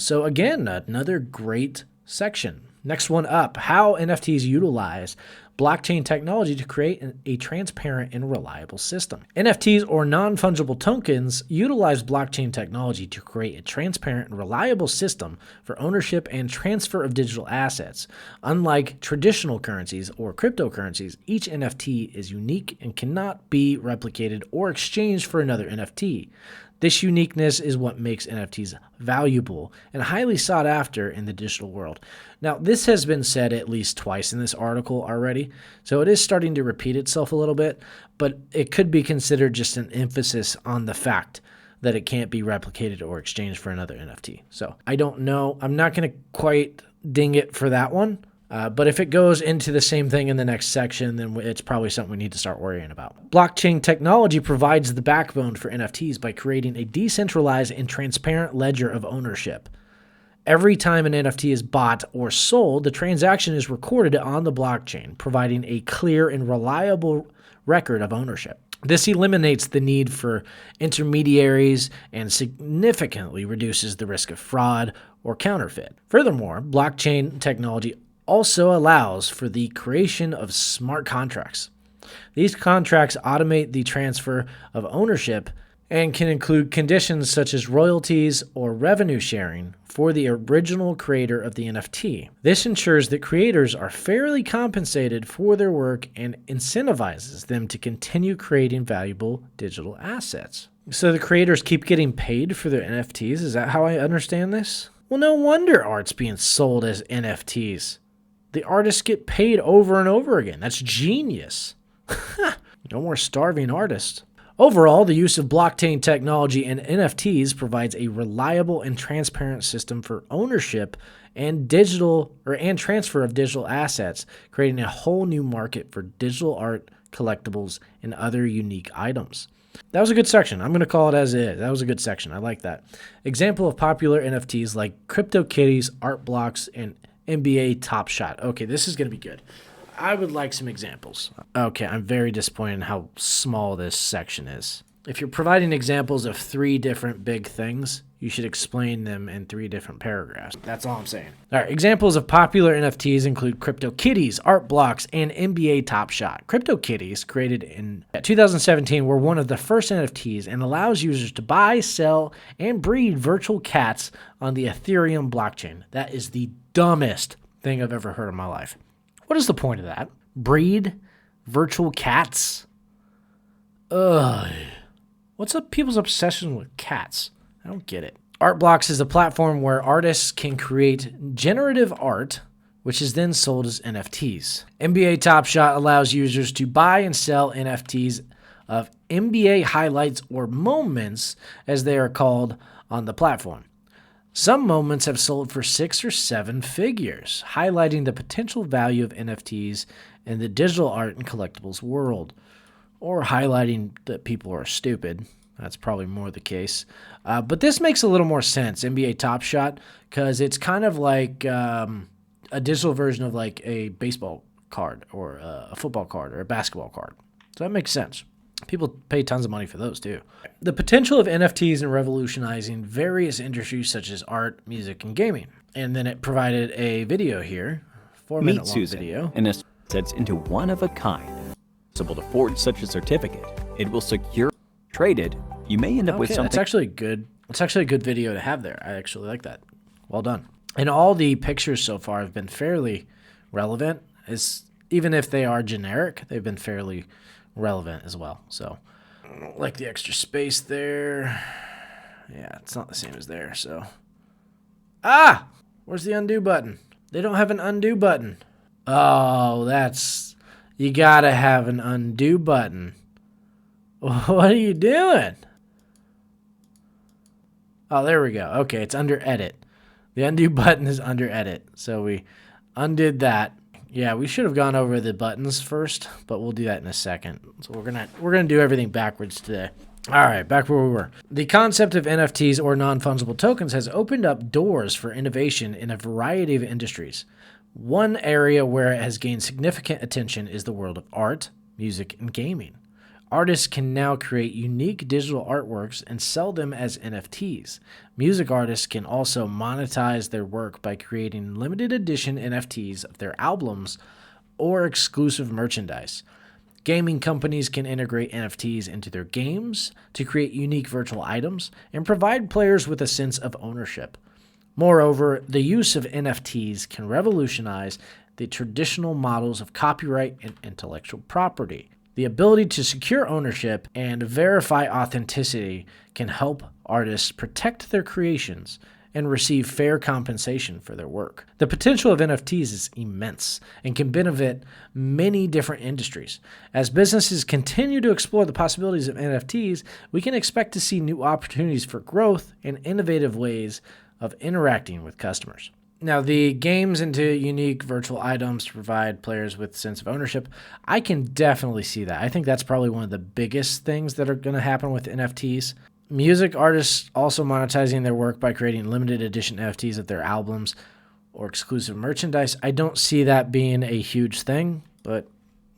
So again, another great section. Next one up, how NFTs utilize blockchain technology to create a transparent and reliable system. NFTs, or non-fungible tokens, utilize blockchain technology to create a transparent and reliable system for ownership and transfer of digital assets. Unlike traditional currencies or cryptocurrencies, each NFT is unique and cannot be replicated or exchanged for another NFT. This uniqueness is what makes NFTs valuable and highly sought after in the digital world. Now, this has been said at least twice in this article already, so it is starting to repeat itself a little bit, but it could be considered just an emphasis on the fact that it can't be replicated or exchanged for another NFT. So I don't know. I'm not going to quite ding it for that one. But if it goes into the same thing in the next section, then it's probably something we need to start worrying about. Blockchain technology provides the backbone for NFTs by creating a decentralized and transparent ledger of ownership. Every time an NFT is bought or sold, the transaction is recorded on the blockchain, providing a clear and reliable record of ownership. This eliminates the need for intermediaries and significantly reduces the risk of fraud or counterfeit. Furthermore, blockchain technology also allows for the creation of smart contracts. These contracts automate the transfer of ownership and can include conditions such as royalties or revenue sharing for the original creator of the NFT. This ensures that creators are fairly compensated for their work and incentivizes them to continue creating valuable digital assets. So the creators keep getting paid for their NFTs? Is that how I understand this? Well, no wonder art's being sold as NFTs. The artists get paid over and over again. That's genius. No more starving artists. Overall, the use of blockchain technology and NFTs provides a reliable and transparent system for ownership and transfer of digital assets, creating a whole new market for digital art, collectibles, and other unique items. That was a good section. I'm going to call it as is. That was a good section. I like that. Example of popular NFTs like CryptoKitties, art blocks, and NBA Top Shot. Okay, this is going to be good. I would like some examples. Okay, I'm very disappointed in how small this section is. If you're providing examples of 3 different big things, you should explain them in 3 different paragraphs. That's all I'm saying. All right, examples of popular NFTs include CryptoKitties, art blocks, and NBA Top Shot. CryptoKitties, created in 2017, were one of the first NFTs and allows users to buy, sell, and breed virtual cats on the Ethereum blockchain. That is the dumbest thing I've ever heard in my life. What is the point of that? Breed virtual cats? Ugh. What's up people's obsession with cats? I don't get it. Art Blocks is a platform where artists can create generative art, which is then sold as NFTs. NBA Top Shot allows users to buy and sell NFTs of NBA highlights or moments, as they are called on the platform. Some moments have sold for 6 or 7 figures, highlighting the potential value of NFTs in the digital art and collectibles world, or highlighting that people are stupid. That's probably more the case. But this makes a little more sense, NBA Top Shot, because it's kind of like a digital version of like a baseball card or a football card or a basketball card. So that makes sense. People pay tons of money for those too. The potential of NFTs in revolutionizing various industries such as art, music, and gaming. And then it provided a video here, 4-minute long video. And it sets into one of a kind. Possible to forge such a certificate. It will secure traded. You may end up with something. That's actually good. It's actually a good video to have there. I actually like that. Well done. And all the pictures so far have been fairly relevant. Even if they are generic, they've been fairly relevant as well. So I don't like the extra space there. Yeah, it's not the same as there. So where's the undo button? They don't have an undo button. Oh, you gotta have an undo button. What are you doing? Oh, there we go. Okay, it's under edit. The undo button is under edit. So we undid that. Yeah, we should have gone over the buttons first, but we'll do that in a second. So we're gonna do everything backwards today. All right, back where we were. The concept of NFTs or non-fungible tokens has opened up doors for innovation in a variety of industries. One area where it has gained significant attention is the world of art, music, and gaming. Artists can now create unique digital artworks and sell them as NFTs. Music artists can also monetize their work by creating limited edition NFTs of their albums or exclusive merchandise. Gaming companies can integrate NFTs into their games to create unique virtual items and provide players with a sense of ownership. Moreover, the use of NFTs can revolutionize the traditional models of copyright and intellectual property. The ability to secure ownership and verify authenticity can help artists protect their creations and receive fair compensation for their work. The potential of NFTs is immense and can benefit many different industries. As businesses continue to explore the possibilities of NFTs, we can expect to see new opportunities for growth and innovative ways of interacting with customers. Now, the games into unique virtual items to provide players with a sense of ownership, I can definitely see that. I think that's probably one of the biggest things that are going to happen with NFTs. Music artists also monetizing their work by creating limited edition NFTs of their albums or exclusive merchandise. I don't see that being a huge thing, but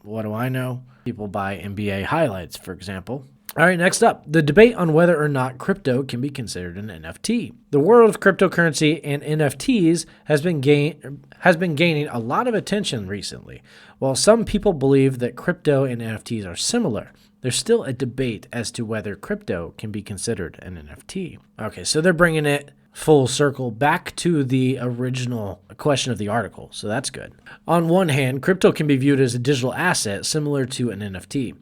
what do I know? People buy NBA highlights, for example. All right, next up, the debate on whether or not crypto can be considered an NFT. The world of cryptocurrency and NFTs has been gaining a lot of attention recently. While some people believe that crypto and NFTs are similar, there's still a debate as to whether crypto can be considered an NFT. Okay, so they're bringing it full circle back to the original question of the article, so that's good. On one hand, crypto can be viewed as a digital asset similar to an NFT.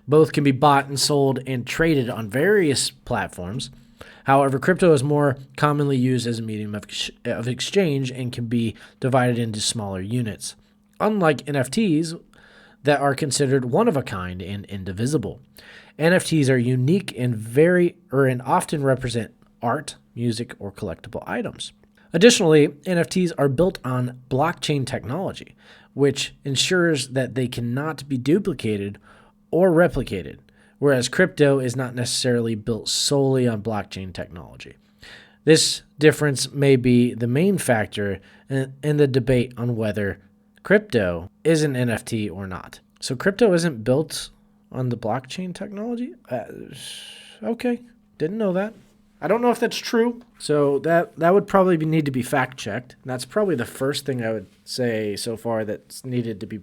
Both can be bought and sold and traded on various platforms. However, crypto is more commonly used as a medium of exchange and can be divided into smaller units. Unlike NFTs that are considered one of a kind and indivisible. NFTs are unique and often represent art, music, or collectible items. Additionally, NFTs are built on blockchain technology, which ensures that they cannot be duplicated or replicated, whereas crypto is not necessarily built solely on blockchain technology. This difference may be the main factor in the debate on whether crypto is an NFT or not. So crypto isn't built on the blockchain technology? Okay, didn't know that. I don't know if that's true, so that would probably need to be fact-checked. That's probably the first thing I would say so far that's needed to be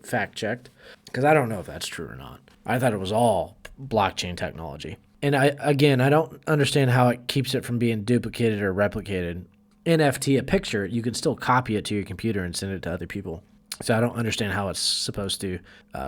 fact-checked, because I don't know if that's true or not. I thought it was all blockchain technology. And I don't understand how it keeps it from being duplicated or replicated. NFT a picture, you can still copy it to your computer and send it to other people. So I don't understand how it's supposed to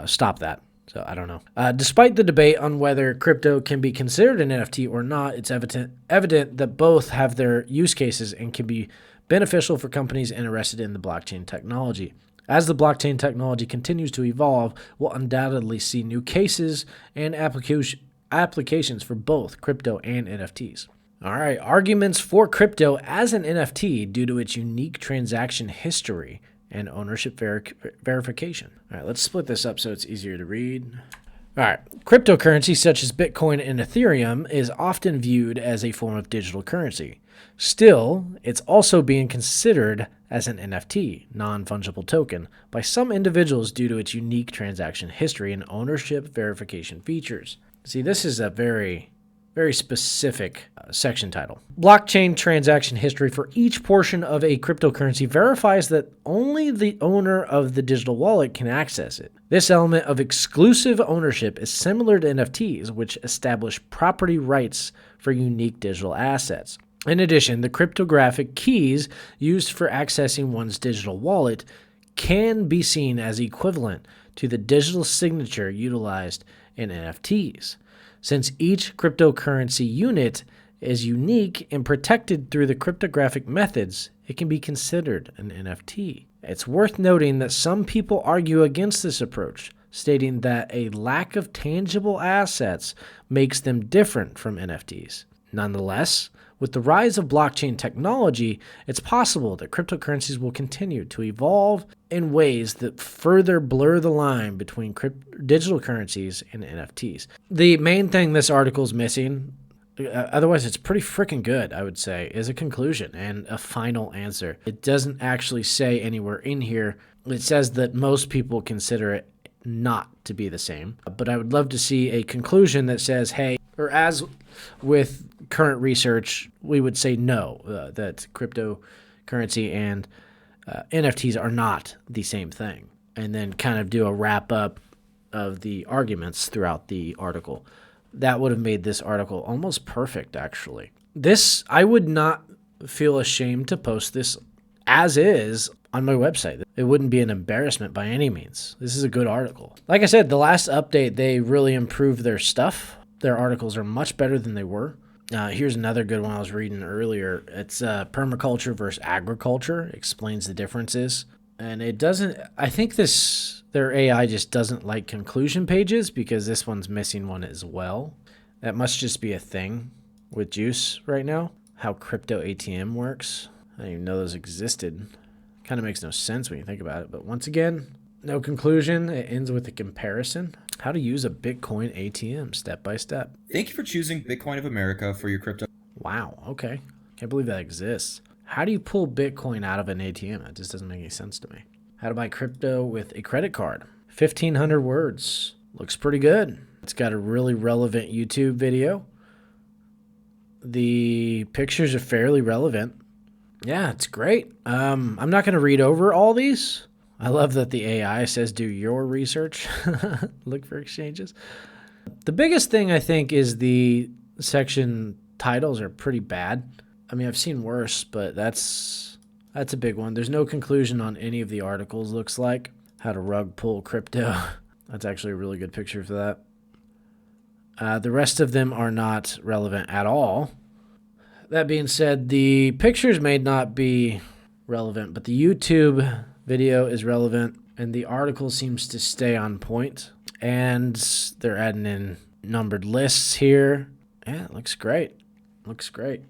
stop that. So I don't know. Despite the debate on whether crypto can be considered an NFT or not, it's evident that both have their use cases and can be beneficial for companies interested in the blockchain technology. As the blockchain technology continues to evolve, we'll undoubtedly see new cases and applications for both crypto and NFTs. All right, arguments for crypto as an NFT due to its unique transaction history and ownership verification. All right, let's split this up so it's easier to read. All right, cryptocurrency such as Bitcoin and Ethereum is often viewed as a form of digital currency. Still, it's also being considered as an NFT, non-fungible token, by some individuals due to its unique transaction history and ownership verification features. See, this is a very specific section title. Blockchain transaction history for each portion of a cryptocurrency verifies that only the owner of the digital wallet can access it. This element of exclusive ownership is similar to NFTs, which establish property rights for unique digital assets. In addition, the cryptographic keys used for accessing one's digital wallet can be seen as equivalent to the digital signature utilized in NFTs. Since each cryptocurrency unit is unique and protected through the cryptographic methods, it can be considered an NFT. It's worth noting that some people argue against this approach, stating that a lack of tangible assets makes them different from NFTs. Nonetheless, with the rise of blockchain technology, it's possible that cryptocurrencies will continue to evolve in ways that further blur the line between digital currencies and NFTs. The main thing this article is missing, otherwise it's pretty freaking good, I would say, is a conclusion and a final answer. It doesn't actually say anywhere in here. It says that most people consider it not to be the same, but I would love to see a conclusion that says, hey, or as with current research, we would say no, that cryptocurrency and NFTs are not the same thing, and then kind of do a wrap up of the arguments throughout the article. That would have made this article almost perfect, actually. I would not feel ashamed to post this as is on my website. It wouldn't be an embarrassment by any means. This is a good article. Like I said, the last update, they really improved their stuff. Their articles are much better than they were. Here's another good one I was reading earlier. It's permaculture versus agriculture. Explains the differences. And it doesn't, I think their AI just doesn't like conclusion pages because this one's missing one as well. That must just be a thing with Juice right now. How crypto ATM works. I didn't even know those existed. Kind of makes no sense when you think about it. But once again, no conclusion. It ends with a comparison. How to use a Bitcoin ATM step by step. Thank you for choosing Bitcoin of America for your crypto. Wow, okay. Can't believe that exists. How do you pull Bitcoin out of an ATM? That just doesn't make any sense to me. How to buy crypto with a credit card. 1,500 words. Looks pretty good. It's got a really relevant YouTube video. The pictures are fairly relevant. Yeah, it's great. I'm not going to read over all these. I love that the AI says do your research. Look for exchanges. The biggest thing I think is the section titles are pretty bad. I mean, I've seen worse, but that's a big one. There's no conclusion on any of the articles, looks like. How to rug pull crypto. That's actually a really good picture for that. The rest of them are not relevant at all. That being said, the pictures may not be relevant, but the YouTube video is relevant, and the article seems to stay on point. And they're adding in numbered lists here. Yeah, it looks great. Looks great.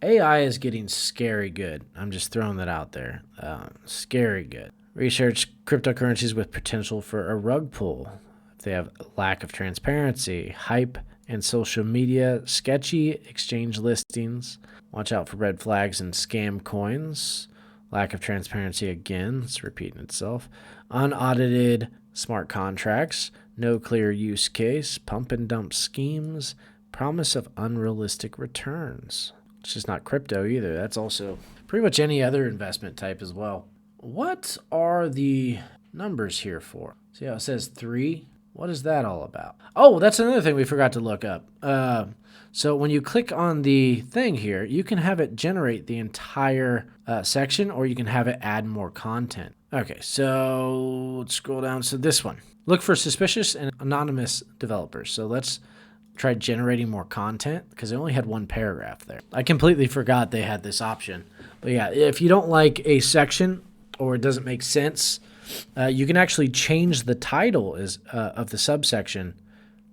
AI is getting scary good. I'm just throwing that out there. Scary good. Research cryptocurrencies with potential for a rug pull. If they have lack of transparency, hype, and social media, sketchy exchange listings. Watch out for red flags and scam coins. Lack of transparency again. It's repeating itself. Unaudited smart contracts. No clear use case. Pump and dump schemes. Promise of unrealistic returns. It's just not crypto either. That's also pretty much any other investment type as well. What are the numbers here for? See how it says 3? What is that all about? Oh, that's another thing we forgot to look up. So when you click on the thing here, you can have it generate the entire section, or you can have it add more content. Okay, so let's scroll down. So this one. Look for suspicious and anonymous developers. So let's try generating more content, because I only had one paragraph there. I completely forgot they had this option. But yeah, if you don't like a section or it doesn't make sense, you can actually change the title of the subsection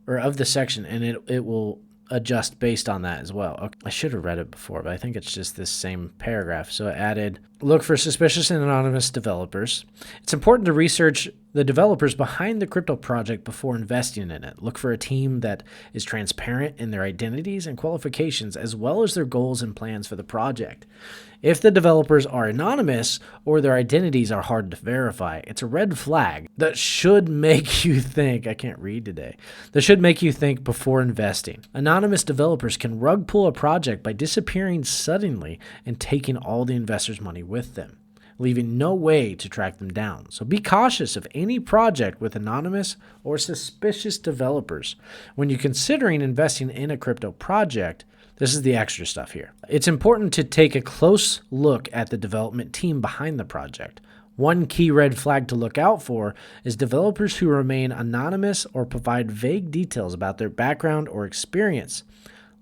or of the section, and it will adjust based on that as well. Okay. I should have read it before, but I think it's just this same paragraph. So it added, look for suspicious and anonymous developers. It's important to research the developers behind the crypto project before investing in it. Look for a team that is transparent in their identities and qualifications, as well as their goals and plans for the project. If the developers are anonymous or their identities are hard to verify, it's a red flag that should make you think, I can't read today, that should make you think before investing. Anonymous developers can rug pull a project by disappearing suddenly and taking all the investors' money with them, leaving no way to track them down. So be cautious of any project with anonymous or suspicious developers. When you're considering investing in a crypto project, this is the extra stuff here. It's important to take a close look at the development team behind the project. One key red flag to look out for is developers who remain anonymous or provide vague details about their background or experience.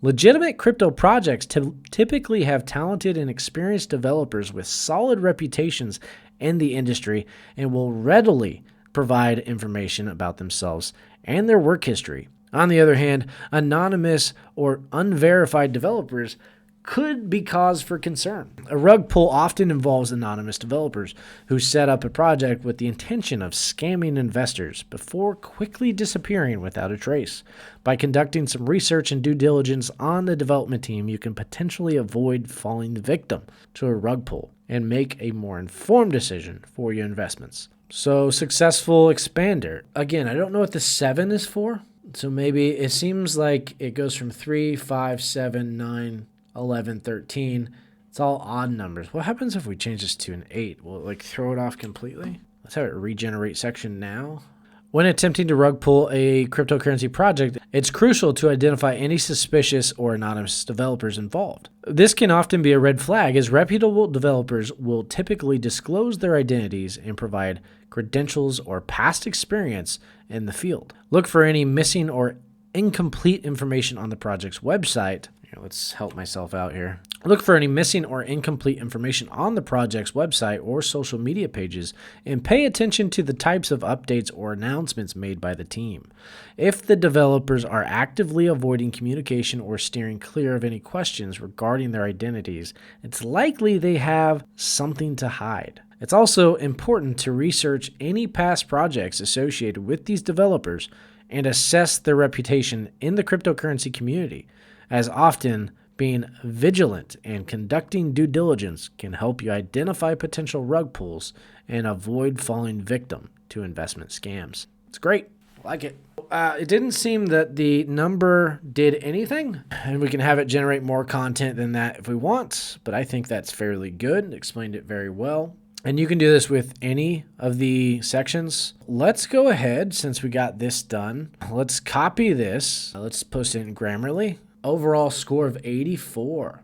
Legitimate crypto projects typically have talented and experienced developers with solid reputations in the industry and will readily provide information about themselves and their work history. On the other hand, anonymous or unverified developers could be cause for concern. A rug pull often involves anonymous developers who set up a project with the intention of scamming investors before quickly disappearing without a trace. By conducting some research and due diligence on the development team, you can potentially avoid falling victim to a rug pull and make a more informed decision for your investments. So, successful expander. Again, I don't know what the 7 is for. So maybe it seems like it goes from 3, 5, 7, 9, 11, 13. It's all odd numbers. What happens if we change this to an 8? Will it like throw it off completely? Let's have it regenerate section now. When attempting to rug pull a cryptocurrency project, it's crucial to identify any suspicious or anonymous developers involved. This can often be a red flag, as reputable developers will typically disclose their identities and provide credentials or past experience in the field. Look for any missing or incomplete information on the project's website. Here, let's help myself out here. Look for any missing or incomplete information on the project's website or social media pages, and pay attention to the types of updates or announcements made by the team. If the developers are actively avoiding communication or steering clear of any questions regarding their identities, it's likely they have something to hide. It's also important to research any past projects associated with these developers and assess their reputation in the cryptocurrency community, as often being vigilant and conducting due diligence can help you identify potential rug pulls and avoid falling victim to investment scams. It's great. Like it. It didn't seem that the number did anything, and we can have it generate more content than that if we want, but I think that's fairly good. It explained it very well. And you can do this with any of the sections. Let's go ahead, since we got this done, let's copy this. Let's post it in Grammarly. Overall score of 84.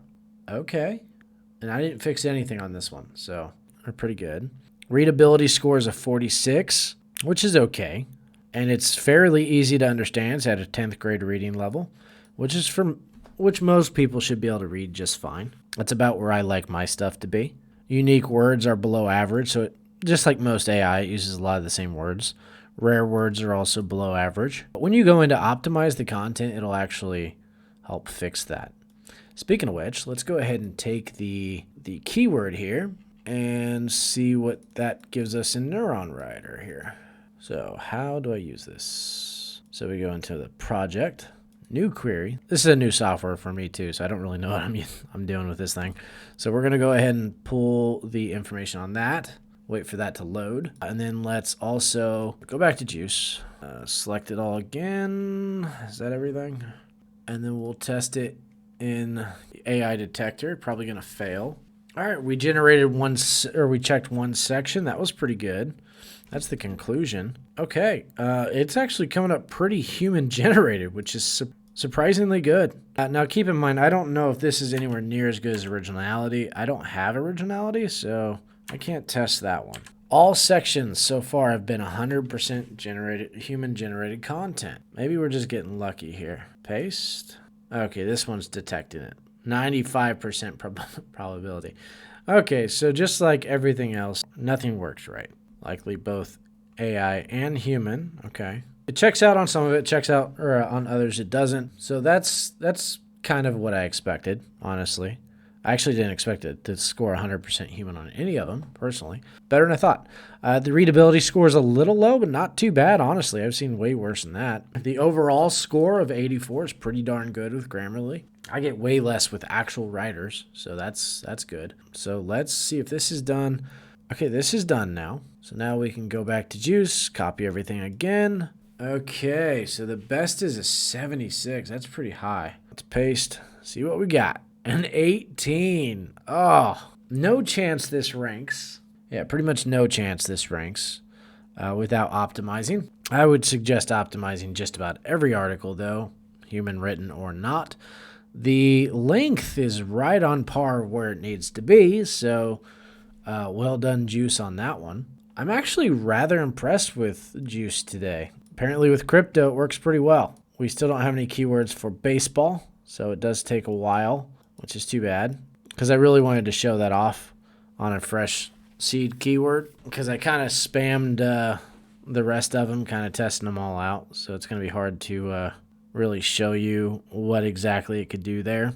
Okay. And I didn't fix anything on this one, so we're pretty good. Readability score is a 46, which is okay. And it's fairly easy to understand. It's at a 10th grade reading level, which most people should be able to read just fine. That's about where I like my stuff to be. Unique words are below average, so just like most AI, it uses a lot of the same words. Rare words are also below average. But when you go into optimize the content, it'll actually help fix that. Speaking of which, let's go ahead and take the keyword here and see what that gives us in NeuronWriter here. So how do I use this? So we go into the project, new query. This is a new software for me too, so I don't really know what I'm doing with this thing. So we're gonna go ahead and pull the information on that, wait for that to load. And then let's also go back to Juice, select it all again. Is that everything? And then we'll test it in the AI detector, probably gonna fail. All right, we generated we checked one section. That was pretty good. That's the conclusion. Okay, it's actually coming up pretty human generated, which is surprisingly good. Now keep in mind, I don't know if this is anywhere near as good as originality. I don't have originality, so I can't test that one. All sections so far have been 100% human generated content. Maybe we're just getting lucky here. Paste. Okay, this one's detecting it. 95% probability. Okay, so just like everything else, nothing works right. Likely both AI and human. Okay. It checks out on some of it, checks out or on others it doesn't. So that's kind of what I expected, honestly. I actually didn't expect it to score 100% human on any of them, personally. Better than I thought. The readability score is a little low, but not too bad, honestly. I've seen way worse than that. The overall score of 84 is pretty darn good with Grammarly. I get way less with actual writers, so that's good. So let's see if this is done. Okay, this is done now. So now we can go back to Juice, copy everything again. Okay, so the best is a 76. That's pretty high. Let's paste, see what we got. An 18. Oh, no chance this ranks. Yeah, pretty much no chance this ranks without optimizing. I would suggest optimizing just about every article, though, human written or not. The length is right on par where it needs to be, so well done, Juice, on that one. I'm actually rather impressed with Juice today. Apparently with crypto, it works pretty well. We still don't have any keywords for baseball, so it does take a while, which is too bad, because I really wanted to show that off on a fresh seed keyword, because I kind of spammed the rest of them, kind of testing them all out, so it's going to be hard to really show you what exactly it could do there.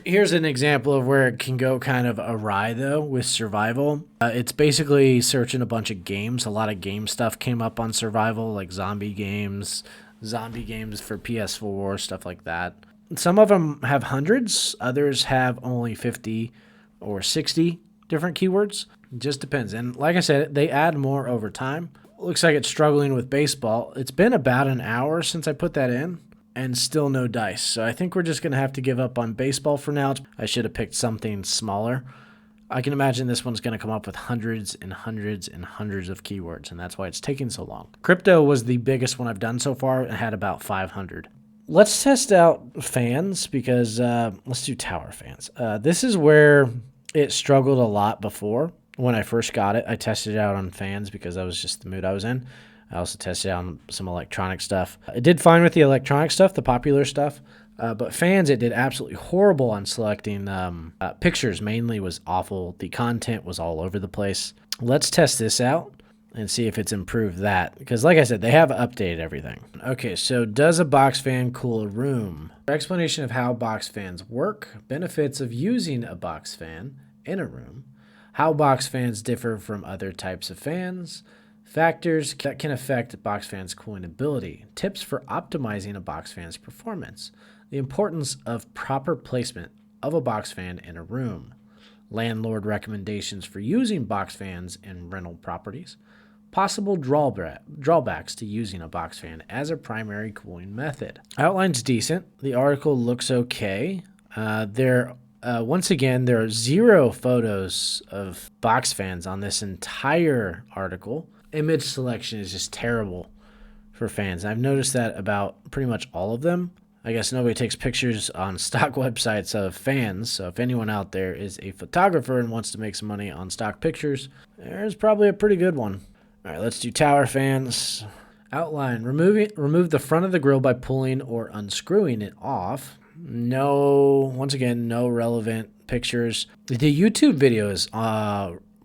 Here's an example of where it can go kind of awry, though, with survival. It's basically searching a bunch of games. A lot of game stuff came up on survival, like zombie games for PS4, stuff like that. Some of them have hundreds. Others have only 50 or 60 different keywords. It just depends. And like I said, they add more over time. Looks like it's struggling with baseball. It's been about an hour since I put that in, and still no dice. So I think we're just going to have to give up on baseball for now. I should have picked something smaller. I can imagine this one's going to come up with hundreds and hundreds and hundreds of keywords, and that's why it's taking so long. Crypto was the biggest one I've done so far. It had about 500. Let's test out fans, because let's do tower fans. This is where it struggled a lot before. When I first got it, I tested it out on fans because that was just the mood I was in. I also tested out on some electronic stuff. It did fine with the electronic stuff, the popular stuff, but fans, it did absolutely horrible on selecting pictures. Mainly was awful. The content was all over the place. Let's test this out and see if it's improved that, because like I said, they have updated everything. Okay, so does a box fan cool a room? Explanation of how box fans work, benefits of using a box fan in a room, how box fans differ from other types of fans, factors that can affect box fans' cooling ability, tips for optimizing a box fan's performance, the importance of proper placement of a box fan in a room, landlord recommendations for using box fans in rental properties, possible drawbacks to using a box fan as a primary cooling method. Outline's decent. The article looks okay. Once again, there are 0 photos of box fans on this entire article. Image selection is just terrible for fans. I've noticed that about pretty much all of them. I guess nobody takes pictures on stock websites of fans, so if anyone out there is a photographer and wants to make some money on stock pictures, there's probably a pretty good one. All right, let's do tower fans. Outline, remove the front of the grill by pulling or unscrewing it off. Once again, no relevant pictures. The YouTube video is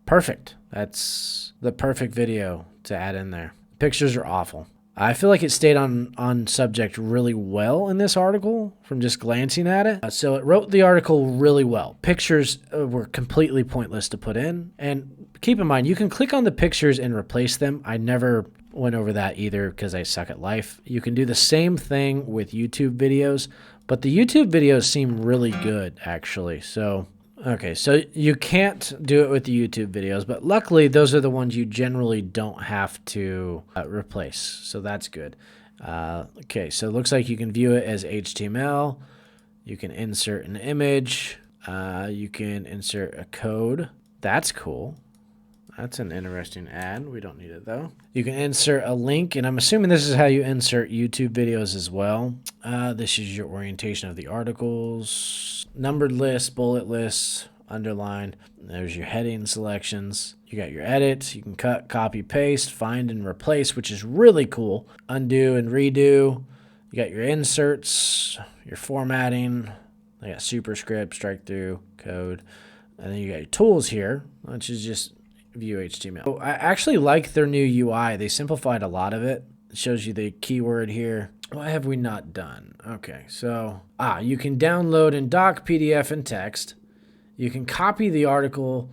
perfect. That's the perfect video to add in there. Pictures are awful. I feel like it stayed on subject really well in this article from just glancing at it. So it wrote the article really well. Pictures were completely pointless to put in. And keep in mind, you can click on the pictures and replace them. I never went over that either because I suck at life. You can do the same thing with YouTube videos, but the YouTube videos seem really good, actually. Okay, so you can't do it with the YouTube videos, but luckily those are the ones you generally don't have to replace, so that's good. Okay, so it looks like you can view it as HTML. You can insert an image. You can insert a code. That's cool. That's an interesting ad. We don't need it, though. You can insert a link, and I'm assuming this is how you insert YouTube videos as well. This is your orientation of the articles. Numbered lists, bullet lists, underline. There's your heading selections. You got your edits. You can cut, copy, paste, find, and replace, which is really cool. Undo and redo. You got your inserts, your formatting. I got superscript, strike through, code. And then you got your tools here, which is just view HTML. I actually like their new UI. They simplified a lot of it. It shows you the keyword here. What have we not done? Okay, so you can download and doc PDF and text. You can copy the article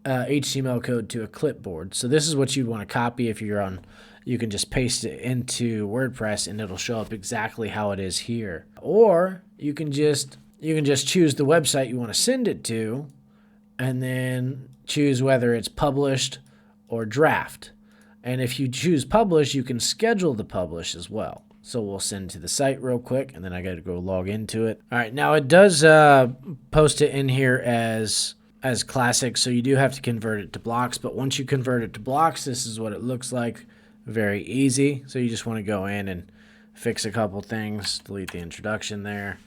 HTML code to a clipboard. So this is what you'd want to copy if you're on. You can just paste it into WordPress and it'll show up exactly how it is here. Or you can just choose the website you want to send it to, and then choose whether it's published or draft. And if you choose publish, you can schedule the publish as well. So we'll send to the site real quick, and then I got to go log into it. All right, now it does post it in here as classic, so you do have to convert it to blocks. But once you convert it to blocks, this is what it looks like. Very easy. So you just want to go in and fix a couple things, delete the introduction there.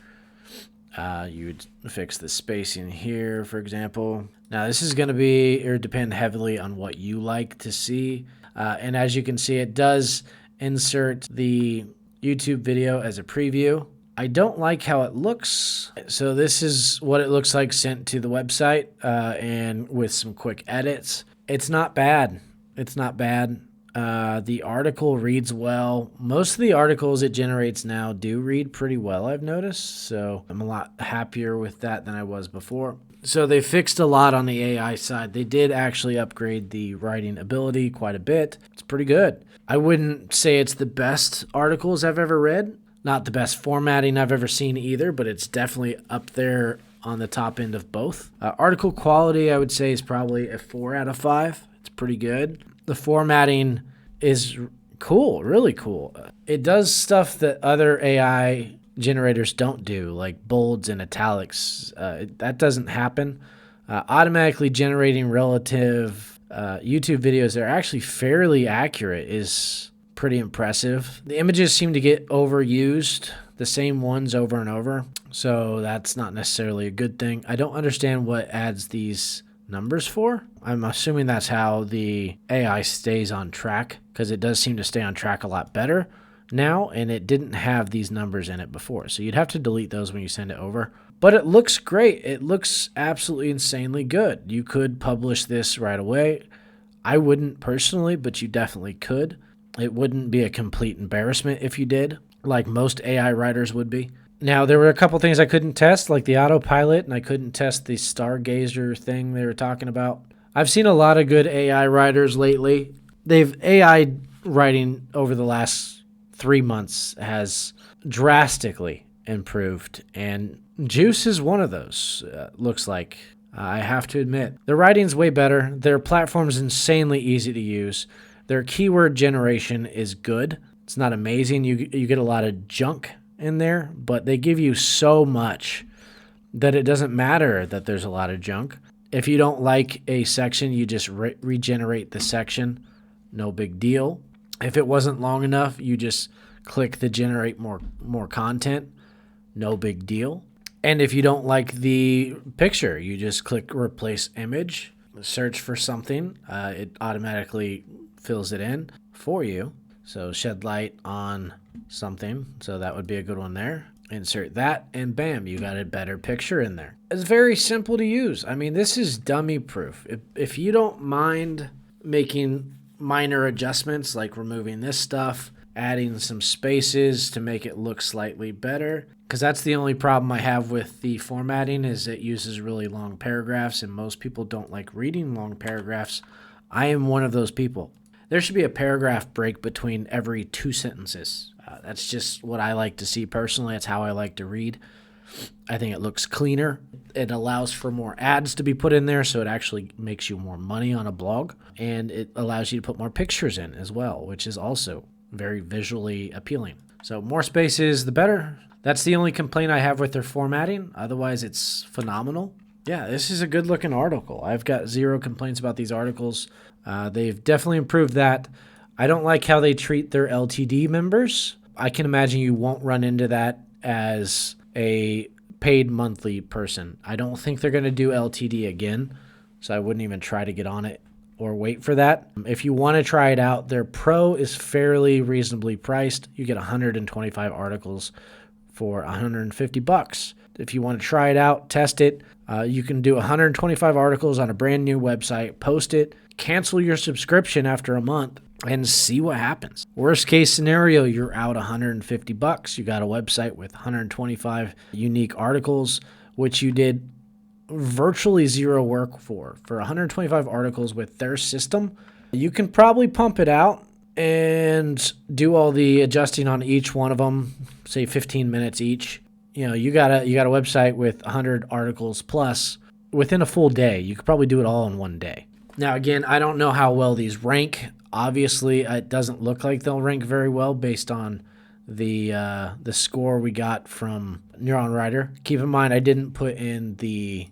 You would fix the spacing here, for example. Now, this is going to be or depend heavily on what you like to see. And as you can see, it does insert the YouTube video as a preview. I don't like how it looks. So this is what it looks like sent to the website and with some quick edits. It's not bad. It's not bad. The article reads well. Most of the articles it generates now do read pretty well, I've noticed. So I'm a lot happier with that than I was before. So they fixed a lot on the AI side. They did actually upgrade the writing ability quite a bit. It's pretty good. I wouldn't say it's the best articles I've ever read. Not the best formatting I've ever seen either, but it's definitely up there on the top end of both. Article quality, I would say, is probably a 4 out of 5. It's pretty good. The formatting is cool, really cool. It does stuff that other AI generators don't do, like bolds and italics. That doesn't happen. Automatically generating relative YouTube videos that are actually fairly accurate is pretty impressive. The images seem to get overused, the same ones over and over, so that's not necessarily a good thing. I don't understand what adds these numbers for. I'm assuming that's how the AI stays on track, because it does seem to stay on track a lot better now, and it didn't have these numbers in it before. So you'd have to delete those when you send it over. But it looks great. It looks absolutely insanely good. You could publish this right away. I wouldn't personally, but you definitely could. It wouldn't be a complete embarrassment if you did, like most AI writers would be. Now, there were a couple things I couldn't test, like the autopilot, and I couldn't test the stargazer thing they were talking about. I've seen a lot of good AI writers lately. AI writing over the last 3 months has drastically improved, and Juice is one of those, looks like. I have to admit. The writing's way better. Their platform's insanely easy to use. Their keyword generation is good. It's not amazing. You get a lot of junk in there, but they give you so much that it doesn't matter that there's a lot of junk. If you don't like a section, you just regenerate the section. No big deal. If it wasn't long enough, you just click the generate more content. No big deal. And if you don't like the picture, you just click replace image, search for something. It automatically fills it in for you. So shed light on something. So that would be a good one there. Insert that, and bam, you got a better picture in there. It's very simple to use. I mean, this is dummy proof. If you don't mind making minor adjustments like removing this stuff, adding some spaces to make it look slightly better, because that's the only problem I have with the formatting is it uses really long paragraphs, and most people don't like reading long paragraphs. I am one of those people. There should be a paragraph break between every 2 sentences. That's just what I like to see personally. That's how I like to read. I think it looks cleaner. It allows for more ads to be put in there, so it actually makes you more money on a blog. And it allows you to put more pictures in as well, which is also very visually appealing. So more spaces, the better. That's the only complaint I have with their formatting. Otherwise, it's phenomenal. Yeah, this is a good looking article. I've got 0 complaints about these articles. They've definitely improved that. I don't like how they treat their LTD members. I can imagine you won't run into that as a paid monthly person. I don't think they're going to do LTD again, so I wouldn't even try to get on it or wait for that. If you want to try it out, their Pro is fairly reasonably priced. You get 125 articles for $150. If you want to try it out, test it, you can do 125 articles on a brand new website, post it, cancel your subscription after a month, and see what happens. Worst case scenario, you're out $150. You got a website with 125 unique articles, which you did virtually 0 work for. For 125 articles with their system, you can probably pump it out and do all the adjusting on each one of them, say 15 minutes each. You know, you got a website with 100 articles plus within a full day. You could probably do it all in one day. Now, again, I don't know how well these rank. Obviously, it doesn't look like they'll rank very well based on the score we got from NeuronWriter. Keep in mind, I did not put in the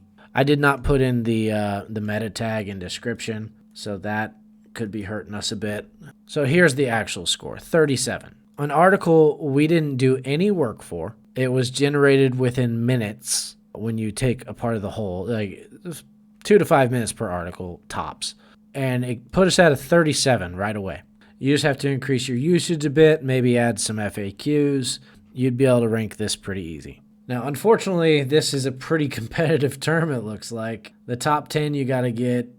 meta tag and description, so that could be hurting us a bit. So here's the actual score: 37. An article we didn't do any work for. It was generated within minutes when you take a part of the whole, like 2 to 5 minutes per article tops. And it put us at a 37 right away. You just have to increase your usage a bit, maybe add some FAQs. You'd be able to rank this pretty easy. Now, unfortunately, this is a pretty competitive term, it looks like. The top 10, you got to get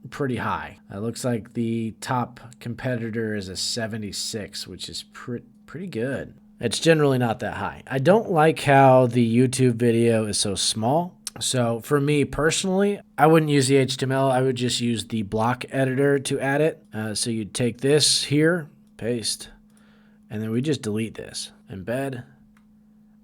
pretty high. It looks like the top competitor is a 76, which is pretty good. It's generally not that high. I don't like how the YouTube video is so small. So for me personally, I wouldn't use the HTML. I would just use the block editor to add it. So you'd take this here, paste, and then we just delete this, embed.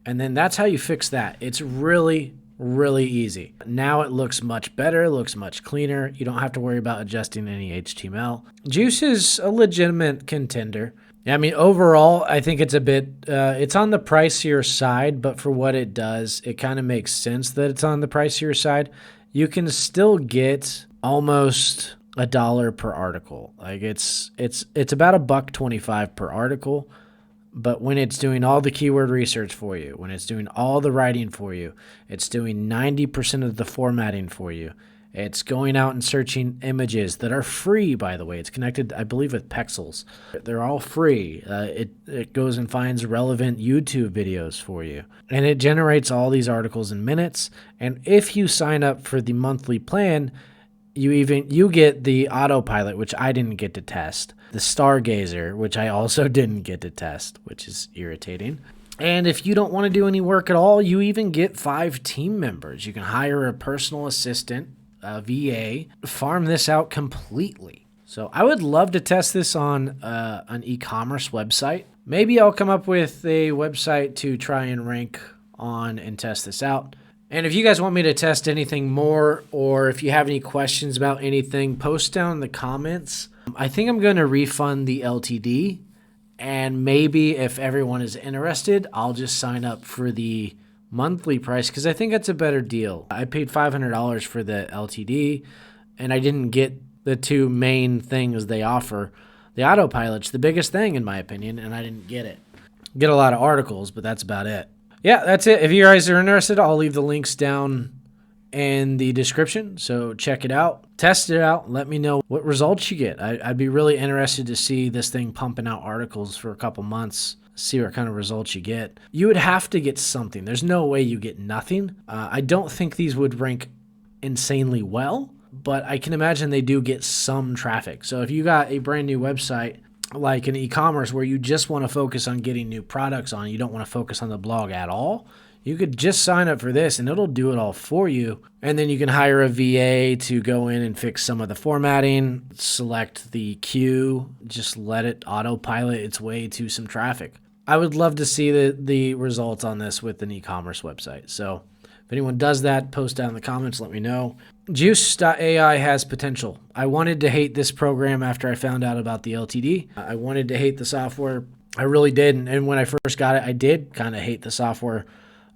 And then that's how you fix that. It's really, really easy. Now it looks much better, looks much cleaner. You don't have to worry about adjusting any HTML. Juice is a legitimate contender. I mean, overall, I think it's a bit, it's on the pricier side, but for what it does, it kind of makes sense that it's on the pricier side. You can still get almost $1 per article. Like it's about $1.25 per article, but when it's doing all the keyword research for you, when it's doing all the writing for you, it's doing 90% of the formatting for you. It's going out and searching images that are free, by the way. It's connected, I believe, with Pexels. They're all free. It goes and finds relevant YouTube videos for you. And it generates all these articles in minutes. And if you sign up for the monthly plan, you get the autopilot, which I didn't get to test. The Stargazer, which I also didn't get to test, which is irritating. And if you don't want to do any work at all, you even get 5 team members. You can hire a personal assistant, a VA, farm this out completely. So I would love to test this on an e-commerce website. Maybe I'll come up with a website to try and rank on and test this out. And if you guys want me to test anything more, or if you have any questions about anything, post down in the comments. I think I'm going to refund the LTD, and maybe if everyone is interested, I'll just sign up for the monthly price because I think that's a better deal. I paid $500 for the LTD, and I didn't get the two main things they offer. The autopilot's the biggest thing in my opinion, and I didn't get it. Get a lot of articles, but that's about it. Yeah, that's it. If you guys are interested, I'll leave the links down in the description, so check it out, test it out, let me know what results you get. I'd be really interested to see this thing pumping out articles for a couple months, see what kind of results you get. You would have to get something. There's no way you get nothing. I don't think these would rank insanely well, but I can imagine they do get some traffic. So if you got a brand new website like an e-commerce where you just want to focus on getting new products on, you don't want to focus on the blog at all, you could just sign up for this and it'll do it all for you. And then you can hire a VA to go in and fix some of the formatting, select the queue, just let it autopilot its way to some traffic. I would love to see the results on this with an e-commerce website. So if anyone does that, post down in the comments, let me know. Juice.AI has potential. I wanted to hate this program after I found out about the LTD. I wanted to hate the software. I really did. And when I first got it, I did kind of hate the software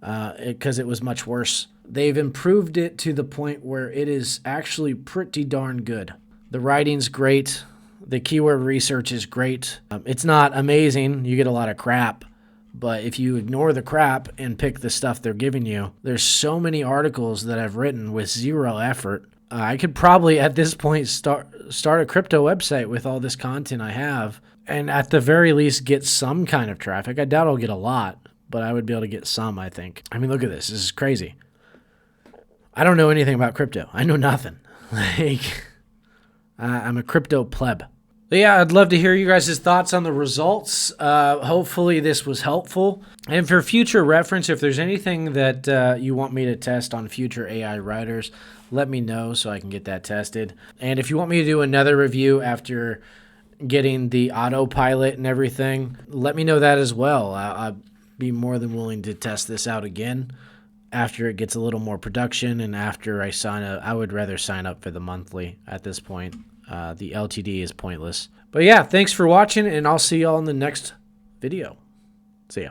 because it was much worse. They've improved it to the point where it is actually pretty darn good. The writing's great. The keyword research is great. It's not amazing. You get a lot of crap. But if you ignore the crap and pick the stuff they're giving you, there's so many articles that I've written with zero effort. I could probably at this point start a crypto website with all this content I have, and at the very least get some kind of traffic. I doubt I'll get a lot, but I would be able to get some, I think. I mean, look at this. This is crazy. I don't know anything about crypto. I know nothing. I'm a crypto pleb. But yeah, I'd love to hear you guys' thoughts on the results. Hopefully this was helpful. And for future reference, if there's anything that you want me to test on future AI writers, let me know so I can get that tested. And if you want me to do another review after getting the autopilot and everything, let me know that as well. I'll be more than willing to test this out again after it gets a little more production and after I sign up. I would rather sign up for the monthly at this point. The LTD is pointless. But yeah, thanks for watching, and I'll see y'all in the next video. See ya.